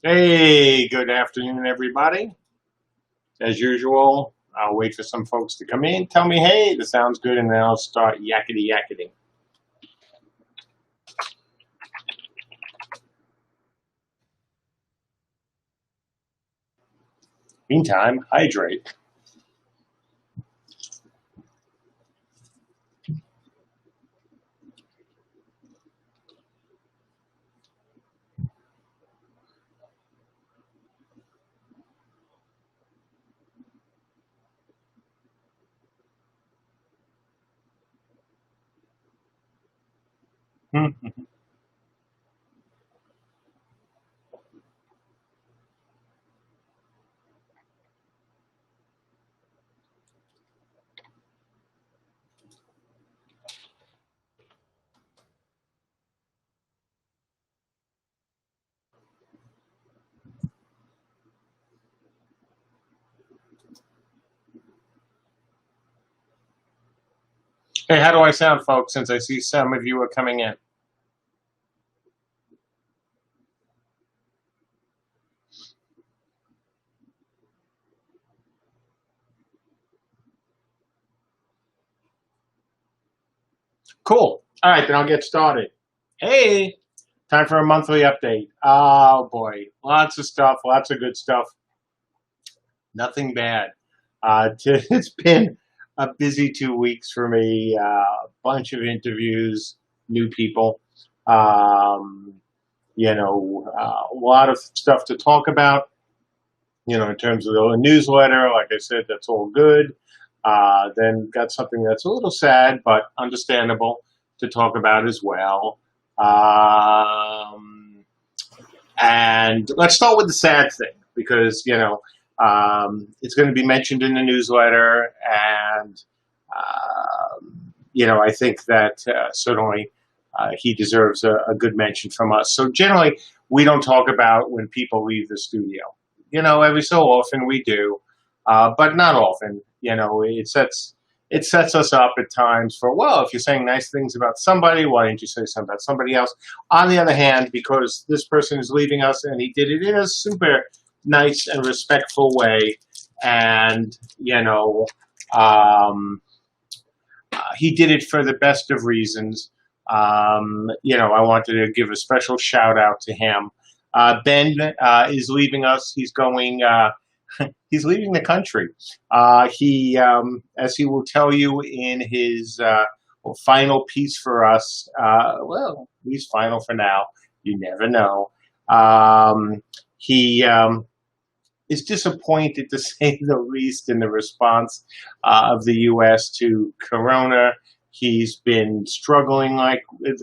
Hey, good afternoon, everybody. As usual, I'll wait for some folks to come in, tell me, hey, this sounds good, and then I'll start yakety yakety. Meantime, hydrate. Hey, how do I sound, folks, since I see some of you are coming in? Cool. All right, then I'll get started. Hey, time for a monthly update. Oh, boy. Lots of stuff, lots of good stuff. Nothing bad. It's been a busy 2 weeks for me. A bunch of interviews, new people. Um, a lot of stuff to talk about. In terms of the newsletter, like I said, that's all good. Then got something that's a little sad, but understandable to talk about as well. And let's start with the sad thing because, it's going to be mentioned in the newsletter. And, I think that certainly he deserves a good mention from us. So generally, we don't talk about when people leave the studio. Every so often we do, but not often. It sets us up at times for, well, if you're saying nice things about somebody, why didn't you say something about somebody else? On the other hand, because this person is leaving us and he did it in a super nice and respectful way, and he did it for the best of reasons. I wanted to give a special shout out to him. Ben is leaving us. He's going. He's leaving the country. As he will tell you in his final piece for us. Well, he's final for now. You never know. He is disappointed, to say the least, in the response of the U.S. to Corona. He's been struggling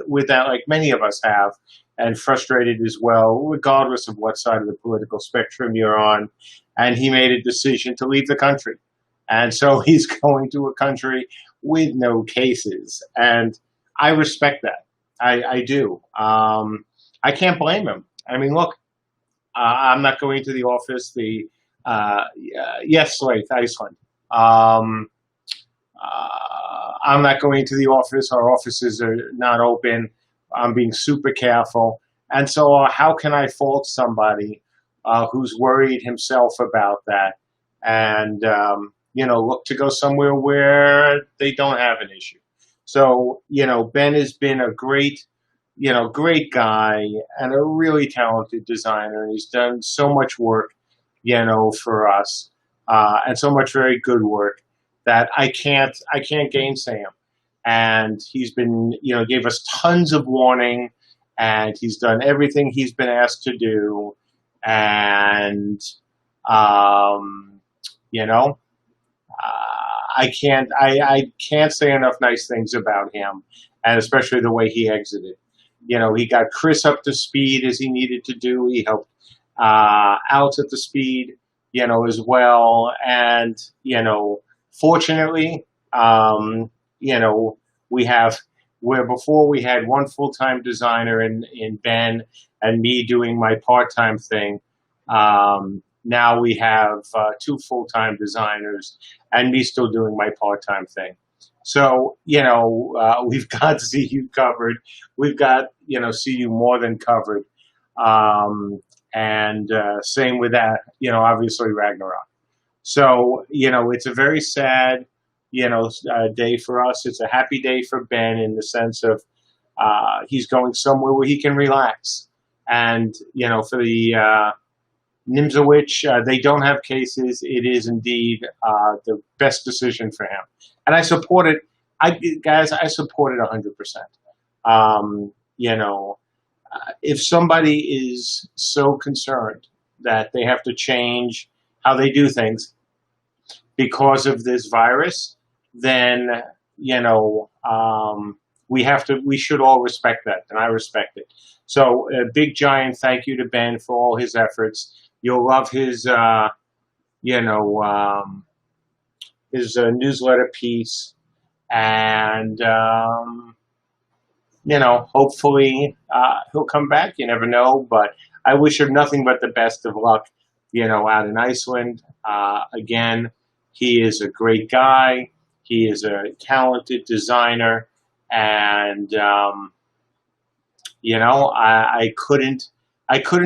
with that, like many of us have, and frustrated as well, regardless of what side of the political spectrum you're on. And he made a decision to leave the country. And so he's going to a country with no cases. And I respect that. I do. I can't blame him. I mean, look, I'm not going to the office. Yes, Slate, Iceland. I'm not going to the office. Our offices are not open. I'm being super careful. And so how can I fault somebody who's worried himself about that and, look to go somewhere where they don't have an issue? So, Ben has been a great guy and a really talented designer. And he's done so much work, for us, and so much very good work that I can't gainsay him. And he's been, gave us tons of warning, and he's done everything he's been asked to do. And, um, you know, I can't say enough nice things about him, and especially the way he exited. He got Chris up to speed as he needed to do. He helped Alex at the speed, as well. And, fortunately, we have where before we had one full-time designer in Ben and me doing my part-time thing. Now we have two full-time designers and me still doing my part-time thing. So, we've got CU covered. We've got, CU more than covered. Um, And same with that, obviously Ragnarok. So, it's a very sad, day for us. It's a happy day for Ben in the sense of he's going somewhere where he can relax. And, for the Nimzowitsch, they don't have cases. It is indeed the best decision for him. And I support it. I support it 100%. If somebody is so concerned that they have to change how they do things because of this virus, then, we should all respect that, and I respect it. So a big giant thank you to Ben for all his efforts. You'll love his, his newsletter piece, and hopefully he'll come back. You never know, but I wish him nothing but the best of luck, out in Iceland. Again, he is a great guy. He is a talented designer, and I couldn't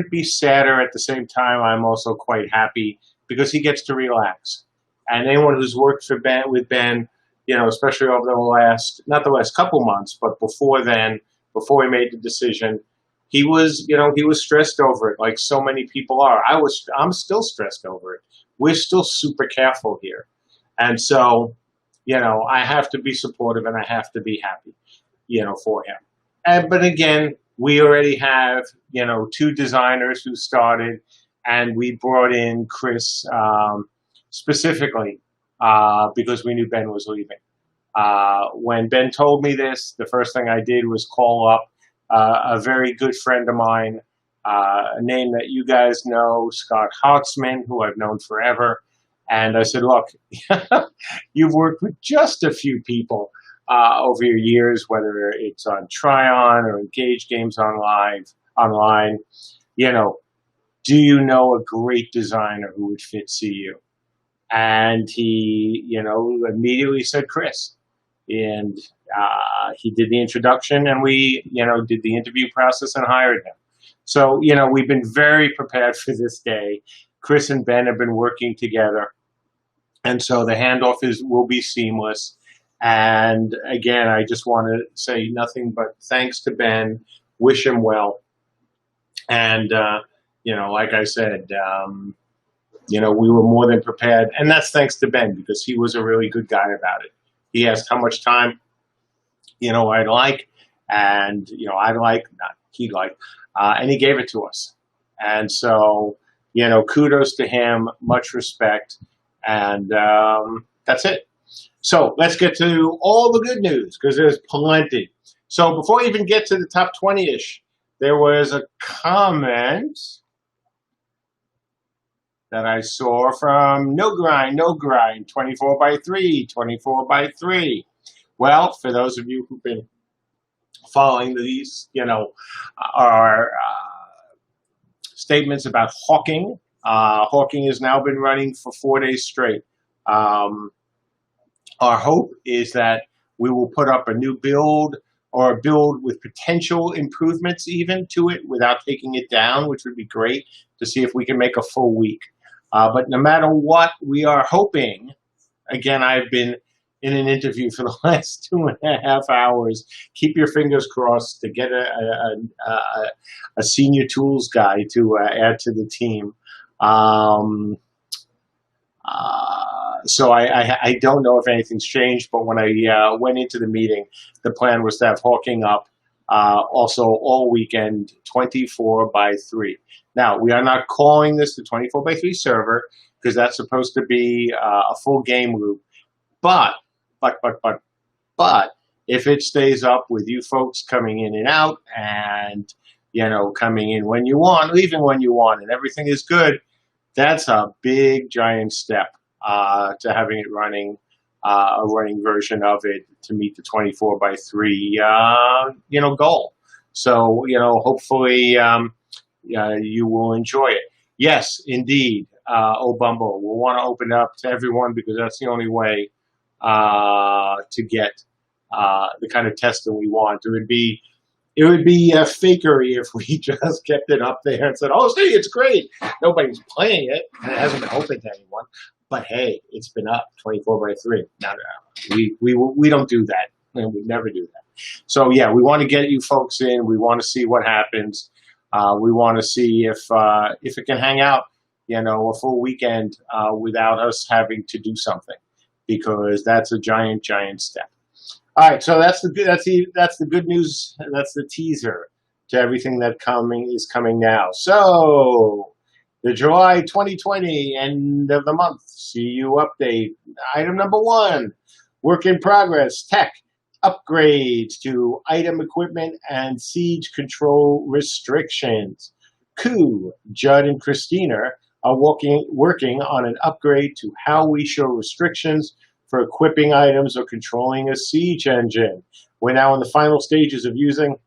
be sadder. At the same time, I'm also quite happy because he gets to relax. And anyone who's worked with Ben, especially over not the last couple months, but before then, before he made the decision, he was stressed over it, like so many people are. I'm still stressed over it. We're still super careful here. And so, I have to be supportive and I have to be happy, for him. But again, we already have, 2 designers who started, and we brought in Chris specifically because we knew Ben was leaving. When Ben told me this, the first thing I did was call up a very good friend of mine, a name that you guys know, Scott Hotzman, who I've known forever. And I said, look, you've worked with just a few people over your years, whether it's on Tryon or Engage Games Online. Do you know a great designer who would fit CU? And he, immediately said Chris. And he did the introduction, and we, did the interview process and hired him. So, we've been very prepared for this day. Chris and Ben have been working together. And so the handoff will be seamless. And again, I just want to say nothing but thanks to Ben, wish him well. And, like I said, we were more than prepared. And that's thanks to Ben, because he was a really good guy about it. He asked how much time, I'd like, and, I'd like, not he'd like, and he gave it to us. And so, kudos to him, much respect, and that's it. So let's get to all the good news, because there's plenty. So before we even get to the top 20-ish, there was a comment that I saw from No Grind, 24x3, 24x3. Well, for those of you who've been following these, our statements about hawking, hawking has now been running for 4 days straight. Our hope is that we will put up a new build, or a build with potential improvements even to it without taking it down, which would be great to see if we can make a full week. But no matter what, we are hoping, again, I've been in an interview for the last 2.5 hours, keep your fingers crossed to get a senior tools guy to add to the team. So I don't know if anything's changed, but when I went into the meeting, the plan was to have hawking up also all weekend, 24x3. Now, we are not calling this the 24x3 server, because that's supposed to be a full game loop. But if it stays up with you folks coming in and out, and coming in when you want, leaving when you want, and everything is good, that's a big giant step to having it running, a running version of it to meet the 24x3 goal. So hopefully you will enjoy it. Yes, indeed. Bumble, we'll want to open it up to everyone, because that's the only way to get the kind of testing we want. It would be It would be fakery if we just kept it up there and said, "Oh, see, it's great." Nobody's playing it, and it hasn't been open to anyone. But hey, it's been up 24/3. No, we don't do that, and we never do that. So yeah, we want to get you folks in. We want to see what happens. We want to see if it can hang out, a full weekend without us having to do something, because that's a giant step. All right, so that's the good news. That's the teaser to everything that is coming now. So the July 2020 end of the month CU update. Item number 1, work in progress, tech upgrades to item equipment and siege control restrictions. Ku, Judd, and Christina are working on an upgrade to how we show restrictions for equipping items or controlling a siege engine. We're now in the final stages of using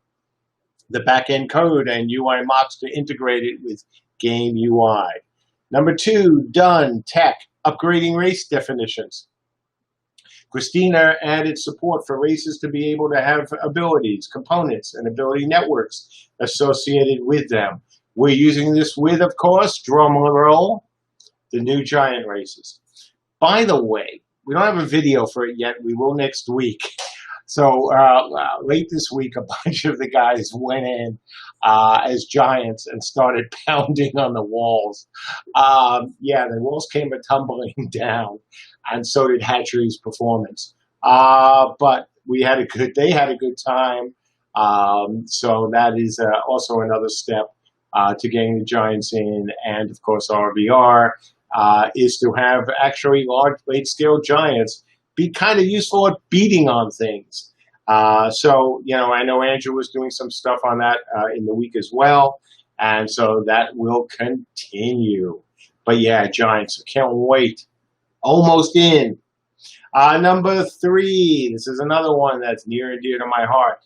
the back-end code and UI mocks to integrate it with game UI. Number 2, done, tech, upgrading race definitions. Christina added support for races to be able to have abilities, components, and ability networks associated with them. We're using this with, of course, drum roll, the new giant races. By the way, we don't have a video for it yet. We will next week. So late this week, a bunch of the guys went in as giants and started pounding on the walls. Yeah, the walls came tumbling down, and so did Hatchery's performance. But they had a good time. So that is also another step to getting the giants in, and of course RVR. Is to have actually large late-scale giants be kind of useful at beating on things. So, I know Andrew was doing some stuff on that in the week as well, and so that will continue. But yeah, giants, can't wait. Almost in. Number 3, this is another one that's near and dear to my heart.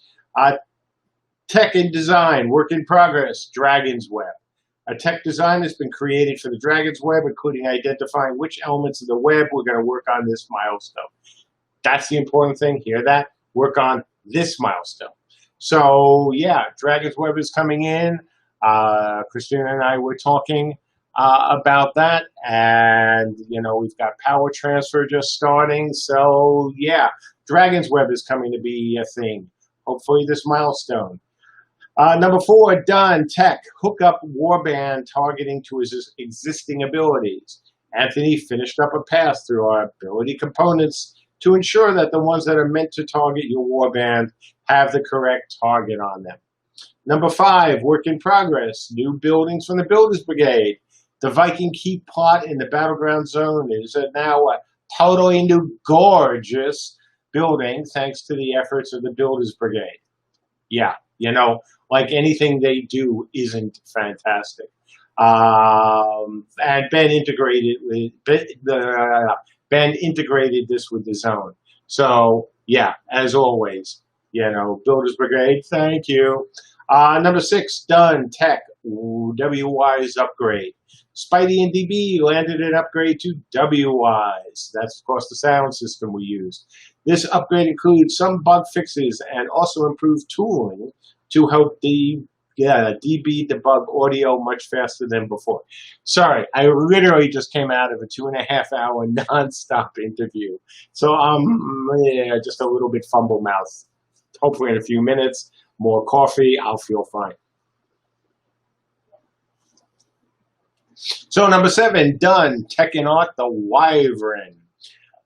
Tech and design, work in progress, Dragon's Web. A tech design has been created for the Dragon's Web, including identifying which elements of the web we're going to work on this milestone. That's the important thing. Hear that? Work on this milestone. So, yeah, Dragon's Web is coming in. Christina and I were talking about that. And, we've got power transfer just starting. So, yeah, Dragon's Web is coming to be a thing. Hopefully this milestone. Number 4, done, tech, hook up warband targeting to his existing abilities. Anthony finished up a pass through our ability components to ensure that the ones that are meant to target your warband have the correct target on them. Number 5, work in progress, new buildings from the Builders Brigade. The Viking Keep plot in the Battleground Zone is now a totally new, gorgeous building thanks to the efforts of the Builders Brigade. Yeah, like anything they do isn't fantastic. And Ben integrated this with the zone. So yeah, as always, Builders Brigade, thank you. Number 6, done, tech, WY's upgrade. Spidey and DB landed an upgrade to WY's. That's, of course, the sound system we used. This upgrade includes some bug fixes and also improved tooling to help the DB debug audio much faster than before. Sorry, I literally just came out of a 2.5-hour nonstop interview. So just a little bit fumble mouth. Hopefully in a few minutes, more coffee, I'll feel fine. So number 7, done, tech and art, the Wyvern.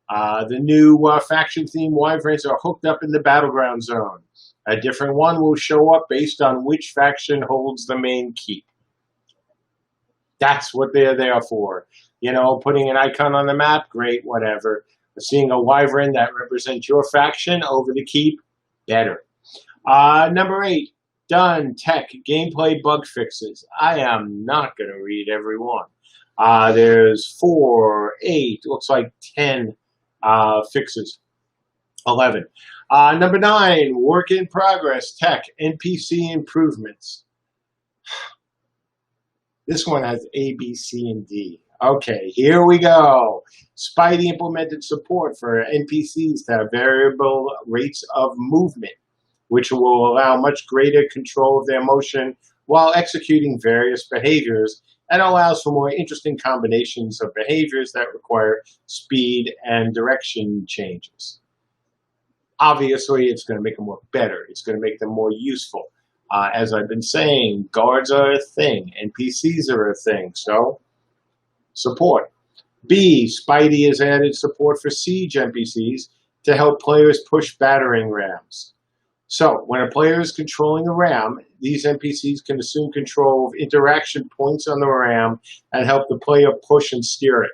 The new faction-themed Wyverns are hooked up in the Battleground Zone. A different one will show up based on which faction holds the main keep. That's what they're there for. Putting an icon on the map, great, whatever. But seeing a Wyvern that represents your faction over the keep, better. Number 8, done, tech, gameplay bug fixes. I am not going to read every one. There's 4, 8, looks like 10 fixes. 11. Number 9, work in progress, tech, NPC improvements. This one has A, B, C, and D. Okay, here we go. Spidey implemented support for NPCs to have variable rates of movement. which will allow much greater control of their motion while executing various behaviors, and allows for more interesting combinations of behaviors that require speed and direction changes. Obviously, it's going to make them work better. It's going to make them more useful. As I've been saying, guards are a thing. NPCs are a thing. So, support. B, Spidey has added support for siege NPCs to help players push battering rams. So, when a player is controlling a ram, these NPCs can assume control of interaction points on the ram and help the player push and steer it.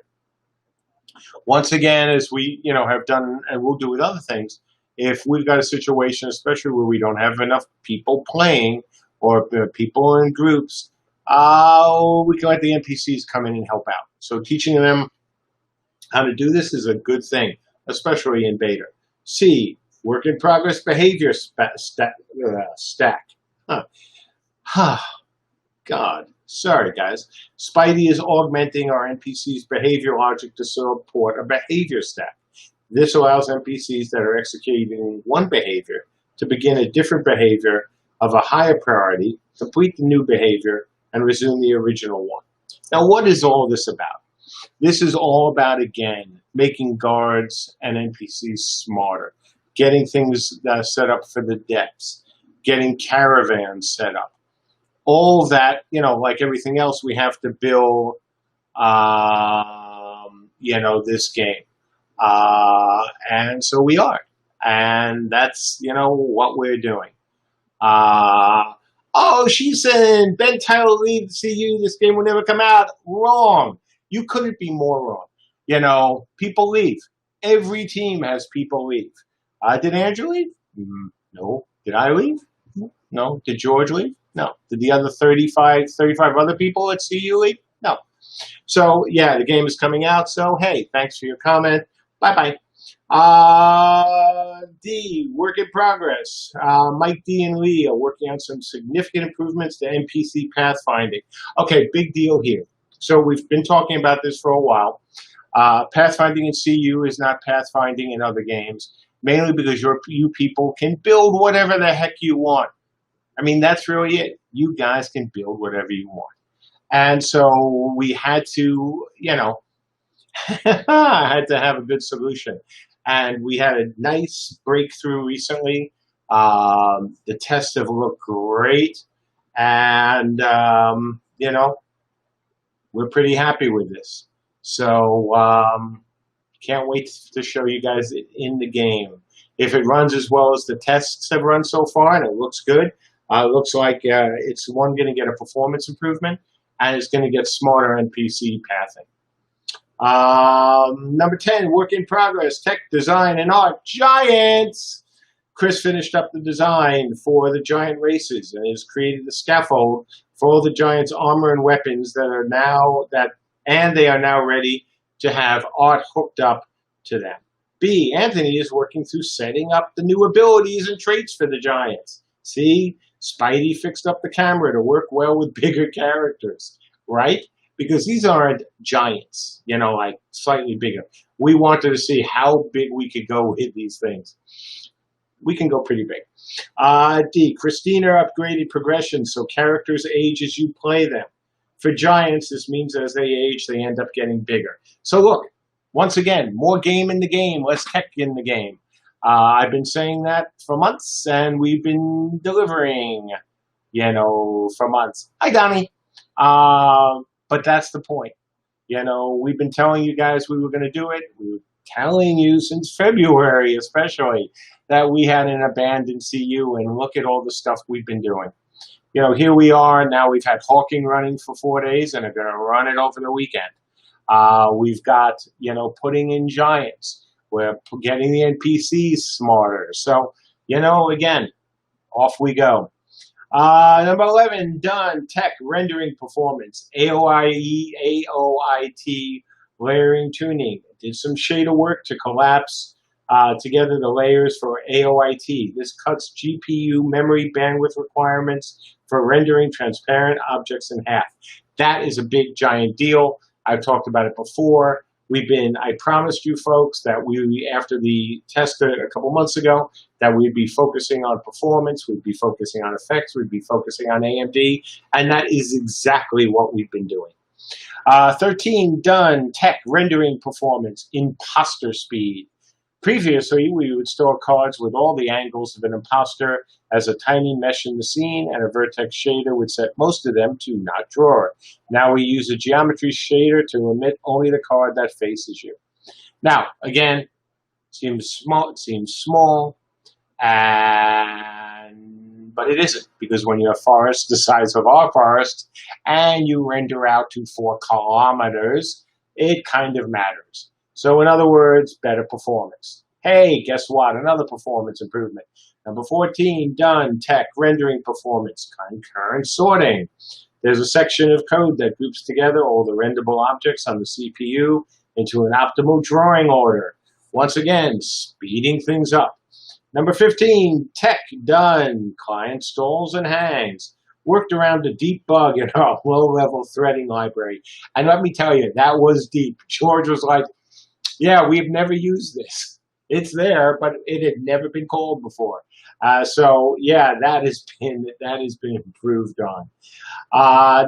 Once again, as we have done and will do with other things, if we've got a situation, especially where we don't have enough people playing or people in groups, we can let the NPCs come in and help out. So teaching them how to do this is a good thing, especially in beta. C, work in progress behavior stack. God, sorry guys. Spidey is augmenting our NPC's behavior logic to support a behavior stack. This allows NPCs that are executing one behavior to begin a different behavior of a higher priority, complete the new behavior, and resume the original one. Now, what is all this about? This is all about, again, making guards and NPCs smarter, getting things set up for the depths, getting caravans set up. All of that, like everything else, we have to build, this game. And so we are. And that's, what we're doing. She's saying Ben Tyler leave CU, this game will never come out. Wrong. You couldn't be more wrong. People leave. Every team has people leave. Did Andrew leave? No. Did I leave? No. Did George leave? No. Did the other 35 other people at CU leave? No. So, yeah, the game is coming out. So, hey, thanks for your comment. Bye-bye. D, work in progress. Mike D and Lee are working on some significant improvements to NPC pathfinding. Okay, big deal here. So we've been talking about this for a while. Pathfinding in CU is not pathfinding in other games, mainly because you people can build whatever the heck you want. I mean, that's really it. You guys can build whatever you want. And so we had to, I had to have a good solution. And we had a nice breakthrough recently. The tests have looked great. And, we're pretty happy with this. So can't wait to show you guys it in the game. If it runs as well as the tests have run so far, and it looks good, it looks like it's going to get a performance improvement, and it's going to get smarter NPC pathing. Number 10, work in progress, tech, design, and art. Giants! Chris finished up the design for the giant races and has created the scaffold for all the giants' armor and weapons they are now ready to have art hooked up to them. B, Anthony is working through setting up the new abilities and traits for the giants. See, Spidey fixed up the camera to work well with bigger characters, right? Because these aren't giants, like slightly bigger. We wanted to see how big we could go with these things. We can go pretty big. D, Christina upgraded progression so characters age as you play them. For giants, this means as they age, they end up getting bigger. So look, once again, more game in the game, less tech in the game. I've been saying that for months, and we've been delivering, for months. Hi, Donnie. But that's the point. We've been telling you guys we were going to do it. We were telling you since February, especially, that we had an abandoned CU, and look at all the stuff we've been doing. Here we are. Now we've had Hawking running for 4 days, and are going to run it over the weekend. We've got, putting in giants. We're getting the NPCs smarter. So, again, off we go. Number 11, done. Tech, rendering performance. AOIE, AOIT, layering tuning. Did some shader work to collapse together the layers for AOIT. This cuts GPU memory bandwidth requirements for rendering transparent objects in half. That is a big, giant deal. I've talked about it before. I promised you folks that after the test a couple months ago, that we'd be focusing on performance, we'd be focusing on effects, we'd be focusing on AMD, and that is exactly what we've been doing. 13, done, tech, rendering performance, imposter speed. Previously, we would store cards with all the angles of an imposter as a tiny mesh in the scene, and a vertex shader would set most of them to not drawer. Now we use a geometry shader to emit only the card that faces you. Now, again, it seems small, but it isn't, because when you have forests the size of our forest and you render out to 4 kilometers, it kind of matters. So in other words, better performance. Hey, guess what? Another performance improvement. Number 14, done, tech, rendering performance, concurrent sorting. There's a section of code that groups together all the renderable objects on the CPU into an optimal drawing order. Once again, speeding things up. Number 15, tech, done, client stalls and hangs. Worked around a deep bug in our low-level threading library. And let me tell you, that was deep. George was like, yeah, we've never used this. It's there, but it had never been called before. So yeah, that has been improved on.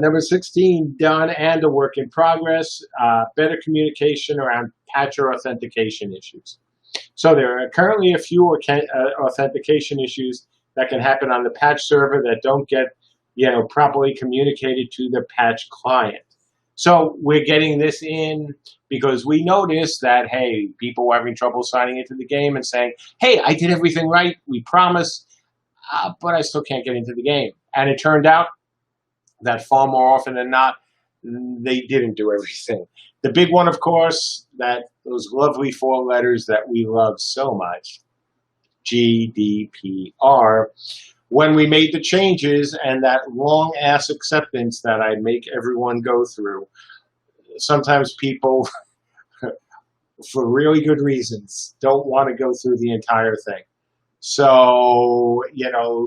Number 16, done and a work in progress. Better communication around patch or authentication issues. So there are currently a few authentication issues that can happen on the patch server that don't get, properly communicated to the patch client. So we're getting this in because we noticed that, hey, people were having trouble signing into the game and saying, hey, I did everything right, we promise, but I still can't get into the game. And it turned out that far more often than not, they didn't do everything. The big one, of course, those lovely 4 letters that we love so much, GDPR. When we made the changes and that long-ass acceptance that I make everyone go through, sometimes people, for really good reasons, don't want to go through the entire thing. So,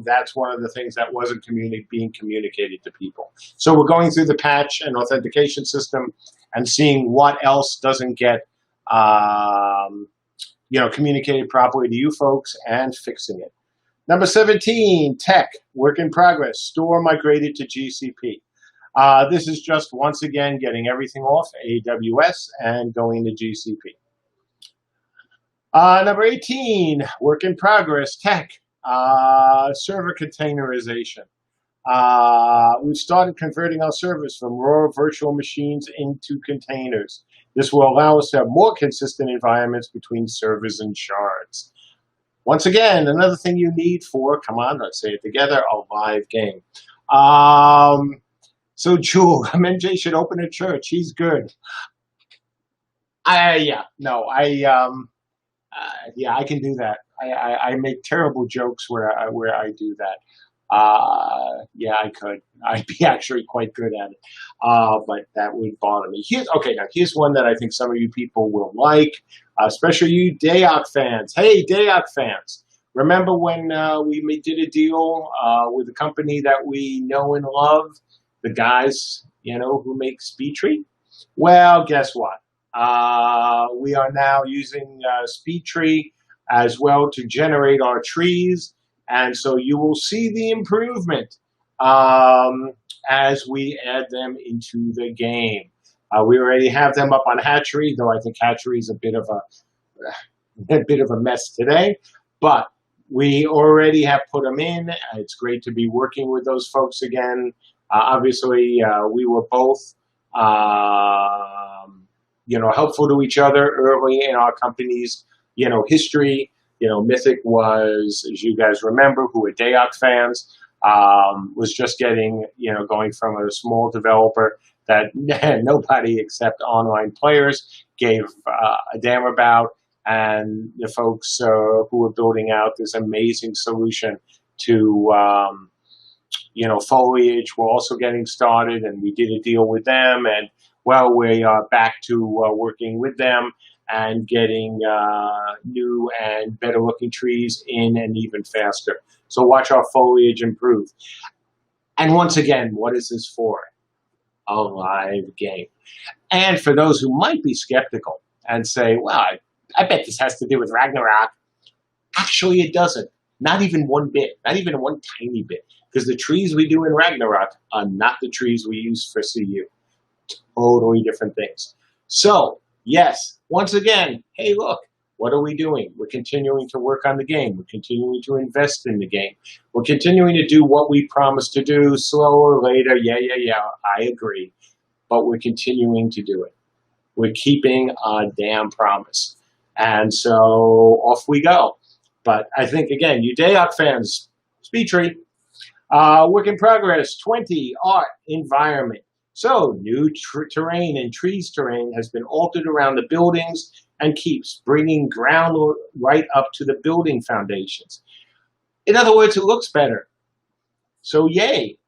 that's one of the things that wasn't being communicated to people. So we're going through the patch and authentication system and seeing what else doesn't get, communicated properly to you folks and fixing it. Number 17, tech, work in progress, store migrated to GCP. This is just, once again, getting everything off AWS and going to GCP. Number 18, work in progress, tech, server containerization. We've started converting our servers from raw virtual machines into containers. This will allow us to have more consistent environments between servers and shards. Once again, another thing you need for, come on, let's say it together, a live game. So Jewel, MJ should open a church. He's good. Yeah, I can do that. I make terrible jokes where I do that. Yeah, I could. I'd be actually quite good at it. But that would bother me. Here's one that I think some of you people will like, especially you Devout fans. Hey, Devout fans. Remember when we did a deal with a company that we know and love, the guys, who make SpeedTree? Well, guess what? We are now using SpeedTree as well to generate our trees. And so you will see the improvement as we add them into the game. We already have them up on Hatchery, though I think Hatchery is a bit of a mess today. But we already have put them in. It's great to be working with those folks again. Obviously, we were both helpful to each other early in our company's history. Mythic was, as you guys remember, who are Devout fans, was just getting, going from a small developer that nobody except online players gave a damn about, and the folks who were building out this amazing solution to, foliage were also getting started, and we did a deal with them, and well, we are back to working with them and getting new and better looking trees in and even faster. So watch our foliage improve. And once again, what is this for? a live game. And for those who might be skeptical and say, well, I bet this has to do with Ragnarok. Actually, it doesn't. Not even one bit. Not even one tiny bit. Because the trees we do in Ragnarok are not the trees we use for CU. Totally different things. So, yes, once again, hey, look, what are we doing? We're continuing to work on the game. We're continuing to invest in the game. We're continuing to do what we promised to do, slower, later. Yeah, I agree. But we're continuing to do it. We're keeping our damn promise. And so off we go. But I think, again, you Devout fans, Speed Tree, work in progress, 20, art, environment. So new terrain and trees terrain has been altered around the buildings and keeps bringing ground right up to the building foundations. In other words, it looks better. So yay.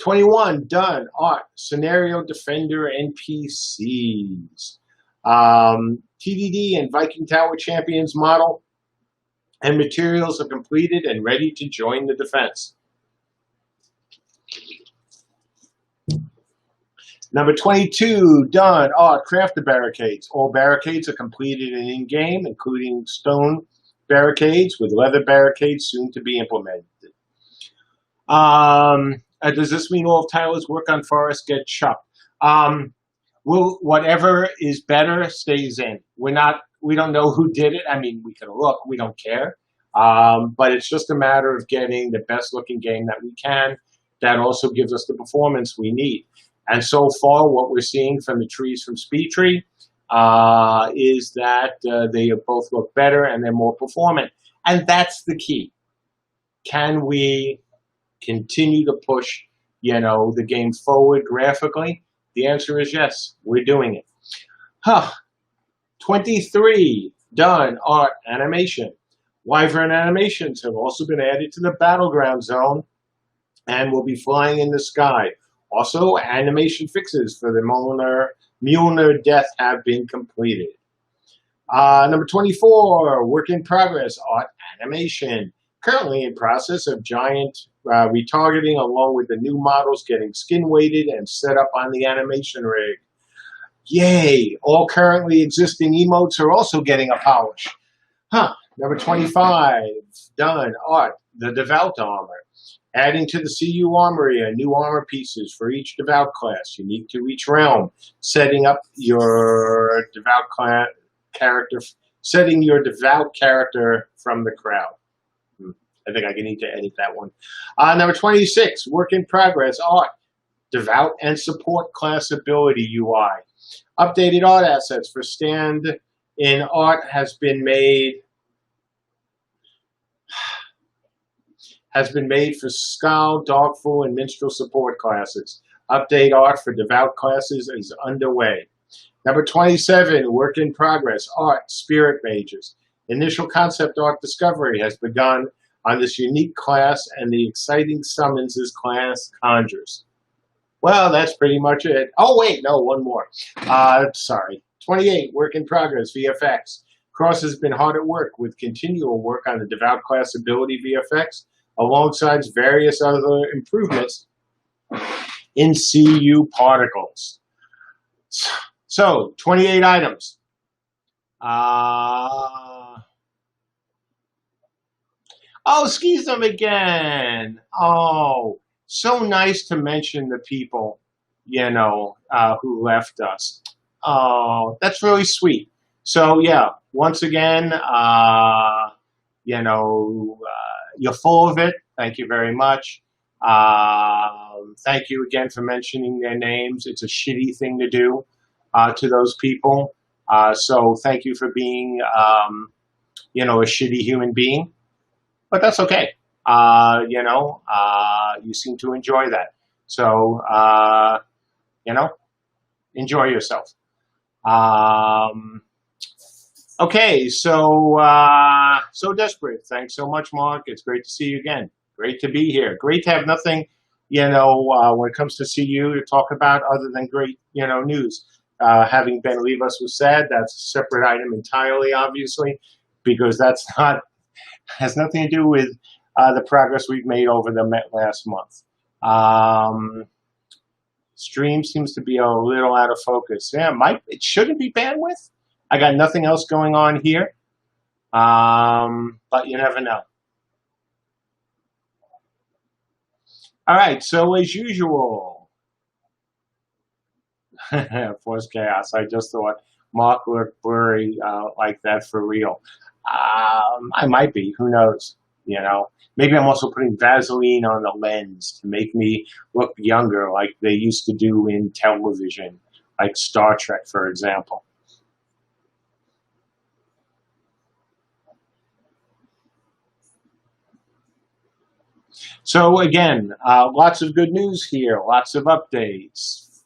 21, done, art, scenario defender NPCs. TDD and Viking Tower Champions model and materials are completed and ready to join the defense. Number 22, done, art, craft the barricades. All barricades are completed and in-game, including stone barricades with leather barricades soon to be implemented. Does this mean all of Tyler's work on forest get chopped? Whatever is better stays in. We don't know who did it. I mean, we can look. We don't care. But it's just a matter of getting the best looking game that we can. That also gives us the performance we need. And so far, what we're seeing from the trees from Speed Tree is that they both look better and they're more performant. And that's the key. Can we continue to push, the game forward graphically? The answer is yes, we're doing it. 23, done, art, animation. Wyvern animations have also been added to the battleground zone and will be flying in the sky. Also, animation fixes for the Mjolnir death have been completed. Number 24, work in progress, art, animation. Currently in process of giant retargeting along with the new models getting skin weighted and set up on the animation rig. Yay! All currently existing emotes are also getting a polish. Number 25, done, art, the Devout Armor. Adding to the CU Armory are new armor pieces for each Devout class, unique to each realm. Setting up your Devout character, setting your Devout character from the crowd. I think I need to edit that one. Number 26, work in progress, art, Devout and support class ability UI. Updated art assets for stand-in art has been made for Skull, Dogful, and Minstrel support classes. Update art for Devout classes is underway. Number 27, work in progress, art, Spirit Mages. Initial concept art discovery has begun on this unique class and the exciting summons this class conjures. Well, that's pretty much it. Oh, wait, no, one more. Sorry. 28, work in progress, VFX. Cross has been hard at work with continual work on the Devout class ability VFX, alongside various other improvements in CU particles. So, 28 items. Oh, excuse them again. Oh, so nice to mention the people, who left us. Oh, that's really sweet. So, yeah, once again, you're full of it. Thank you very much. Thank you again for mentioning their names. It's a shitty thing to do to those people. So thank you for being, a shitty human being. But that's okay. You seem to enjoy that. So, enjoy yourself. Okay, so desperate. Thanks so much, Mark. It's great to see you again. Great to be here. Great to have nothing, when it comes to CU to talk about other than great, news. Having Ben leave us was sad. That's a separate item entirely, obviously, because has nothing to do with the progress we've made over the last month. Stream seems to be a little out of focus. Yeah, it shouldn't be bandwidth. I got nothing else going on here, but you never know. All right, so as usual, Force Chaos. I just thought Mark looked blurry like that for real. I might be. Who knows? You know, maybe I'm also putting Vaseline on the lens to make me look younger, like they used to do in television, like Star Trek, for example. So again, lots of good news here, lots of updates,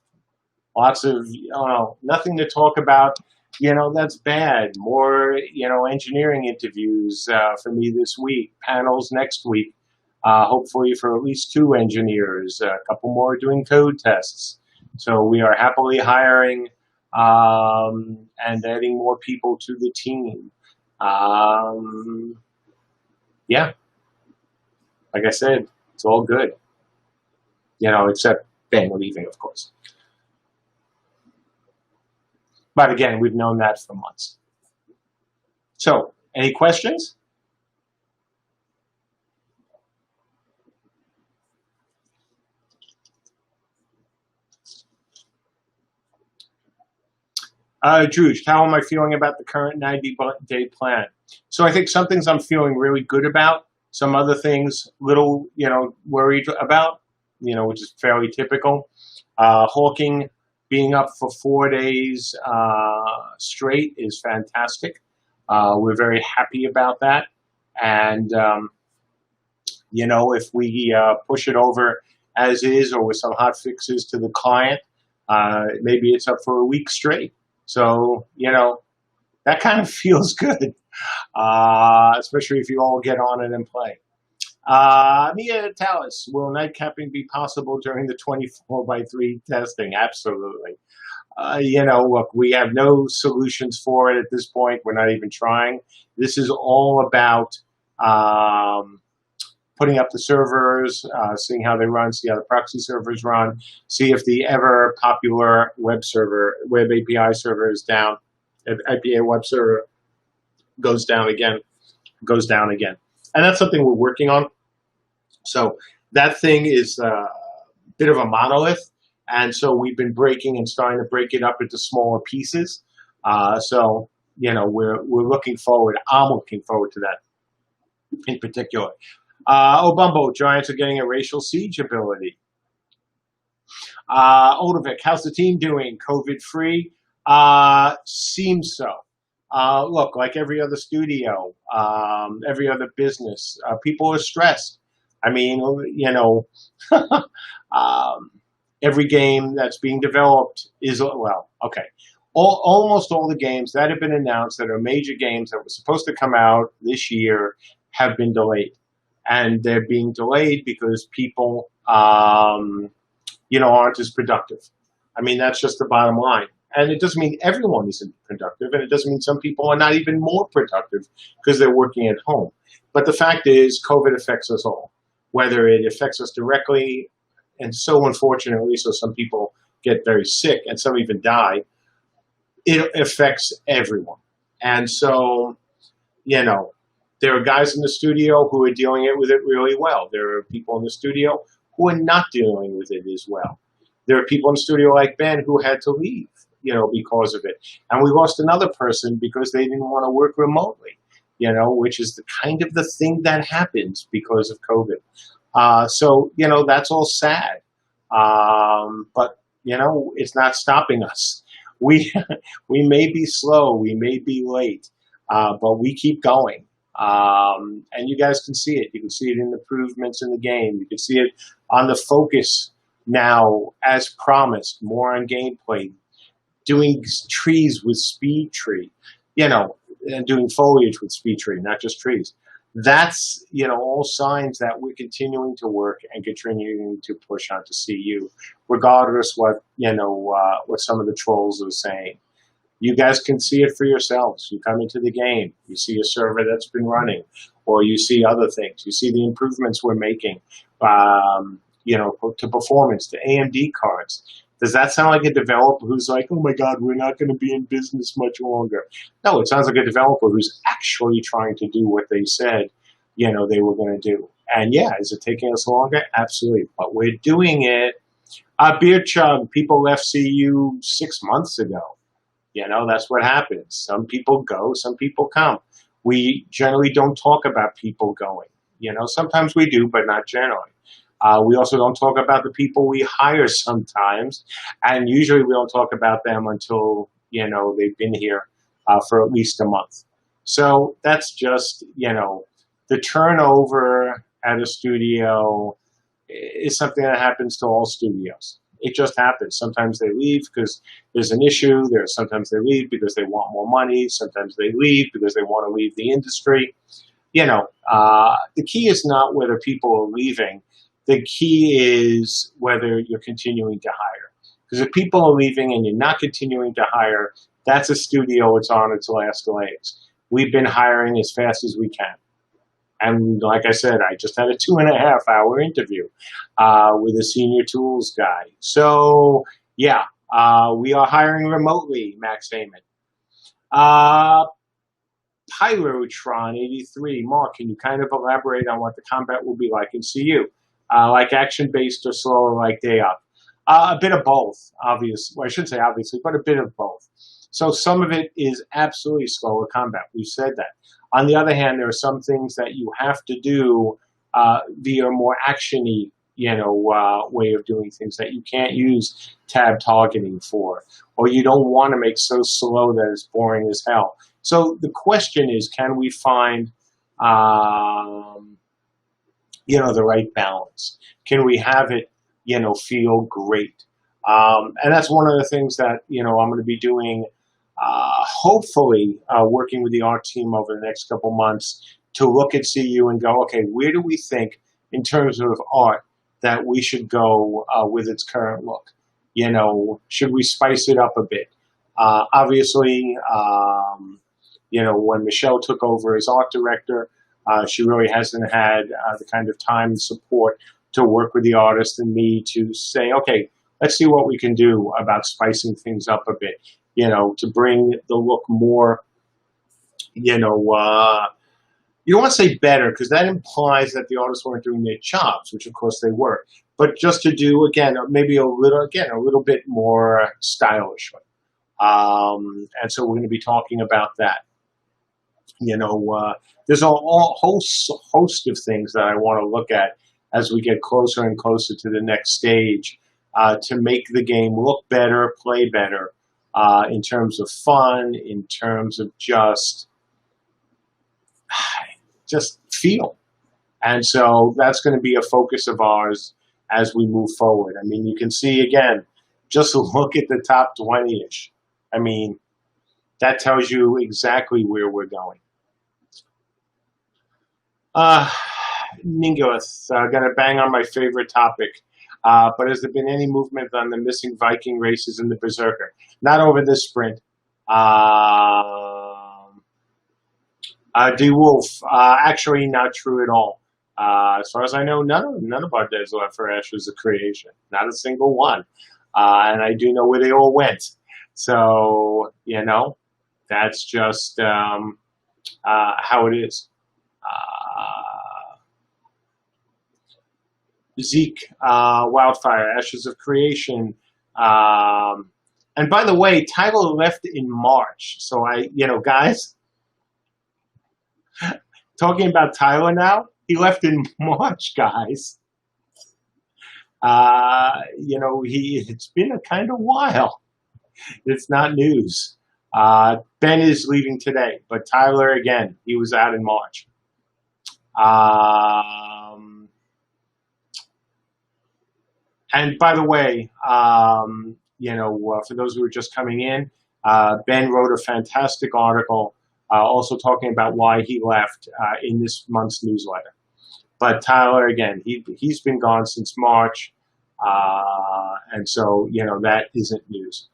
lots of, nothing to talk about, that's bad. More, engineering interviews for me this week, panels next week, hopefully for at least 2 engineers, a couple more doing code tests. So we are happily hiring and adding more people to the team. Yeah, like I said, it's all good, except Ben leaving, of course. But again, we've known that for months. So, any questions? Druge, how am I feeling about the current 90-day plan? So I think some things I'm feeling really good about. Some other things, little, worried about, which is fairly typical. Hawking being up for 4 days straight is fantastic. We're very happy about that. And, if we push it over as is or with some hot fixes to the client, maybe it's up for a week straight. So, that kind of feels good, especially if you all get on it and play. Mia Tallis, will night capping be possible during the 24/3 testing? Absolutely. Look, we have no solutions for it at this point. We're not even trying. This is all about putting up the servers, seeing how they run, see how the proxy servers run, see if the ever popular web API server is down, if IPA web server goes down again. And that's something we're working on. So that thing is a bit of a monolith. And so we've been breaking and starting to break it up into smaller pieces. So, we're looking forward. I'm looking forward to that in particular. Bumbo, Giants are getting a racial siege ability. Oldovic, how's the team doing? COVID-free? Seems so. Look, like every other studio, every other business, people are stressed. I mean, every game that's being developed is, almost all the games that have been announced that are major games that were supposed to come out this year have been delayed. And they're being delayed because people, aren't as productive. I mean, that's just the bottom line. And it doesn't mean everyone isn't productive, and it doesn't mean some people are not even more productive because they're working at home. But the fact is, COVID affects us all, whether it affects us directly, and so unfortunately, so some people get very sick and some even die, it affects everyone. And so, there are guys in the studio who are dealing with it really well. There are people in the studio who are not dealing with it as well. There are people in the studio like Ben who had to leave, because of it. And we lost another person because they didn't want to work remotely, which is the kind of the thing that happens because of COVID. So, that's all sad. But, it's not stopping us. We may be slow, we may be late, but we keep going. And you guys can see it. You can see it in the improvements in the game. You can see it on the focus now, as promised, more on gameplay, doing trees with speed tree, and doing foliage with speed tree, not just trees. That's, all signs that we're continuing to work and continuing to push on to CU, regardless what some of the trolls are saying. You guys can see it for yourselves. You come into the game, you see a server that's been running, or you see other things. You see the improvements we're making, to performance, to AMD cards. Does that sound like a developer who's like, oh my God, we're not going to be in business much longer? No, it sounds like a developer who's actually trying to do what they said, they were going to do. And yeah, is it taking us longer? Absolutely. But we're doing it. Beer Chug, people left CU 6 months ago. That's what happens. Some people go, some people come. We generally don't talk about people going. Sometimes we do, but not generally. We also don't talk about the people we hire sometimes, and usually we don't talk about them until, they've been here for at least a month. So that's just, the turnover at a studio is something that happens to all studios. It just happens. Sometimes they leave because there's an issue. Sometimes they leave because they want more money. Sometimes they leave because they want to leave the industry. The key is not whether people are leaving. The key is whether you're continuing to hire. Because if people are leaving and you're not continuing to hire, that's a studio that's on its last legs. We've been hiring as fast as we can. And like I said, I just had a 2.5-hour interview with a senior tools guy. So, yeah, we are hiring remotely, Max Heyman. Pyrotron83, Mark, can you kind of elaborate on what the combat will be like in CU? Like action-based or slower like Day Up? A bit of both, obviously. Well, I shouldn't say obviously, but a bit of both. So some of it is absolutely slower combat. We've said that. On the other hand, there are some things that you have to do via a more action-y, way of doing things that you can't use tab targeting for, or you don't want to make so slow that it's boring as hell. So the question is, can we find, the right balance? Can we have it, feel great? And that's one of the things that, I'm going to be doing, hopefully working with the art team over the next couple months to look at CU and go, okay, where do we think in terms of art that we should go with its current look? Should we spice it up a bit? Obviously, when Michelle took over as art director, she really hasn't had the kind of time and support to work with the artist and me to say, okay, let's see what we can do about spicing things up a bit, to bring the look more, you don't want to say better because that implies that the artists weren't doing their jobs, which of course they were, but just to do, again, maybe a little bit more stylishly. And so we're going to be talking about that. There's a whole host of things that I want to look at as we get closer and closer to the next stage to make the game look better, play better, in terms of fun, in terms of just feel. And so that's going to be a focus of ours as we move forward. I mean, you can see, again, just look at the top 20-ish. I mean, that tells you exactly where we're going. Ningoth, going to bang on my favorite topic. But has there been any movement on the missing Viking races in the Berserker? Not over this sprint. DeWolf, actually not true at all. As far as I know, none of our devs left for Ashes of Creation. Not a single one. And I do know where they all went. So, that's just how it is. Zeke, Wildfire, Ashes of Creation. And by the way, Tyler left in March. So guys, talking about Tyler now, he left in March, guys. It's been a kind of while. It's not news. Ben is leaving today, but Tyler, again, he was out in March. And by the way, for those who are just coming in, Ben wrote a fantastic article also talking about why he left in this month's newsletter. But Tyler, again, he's been gone since March, and so, that isn't news.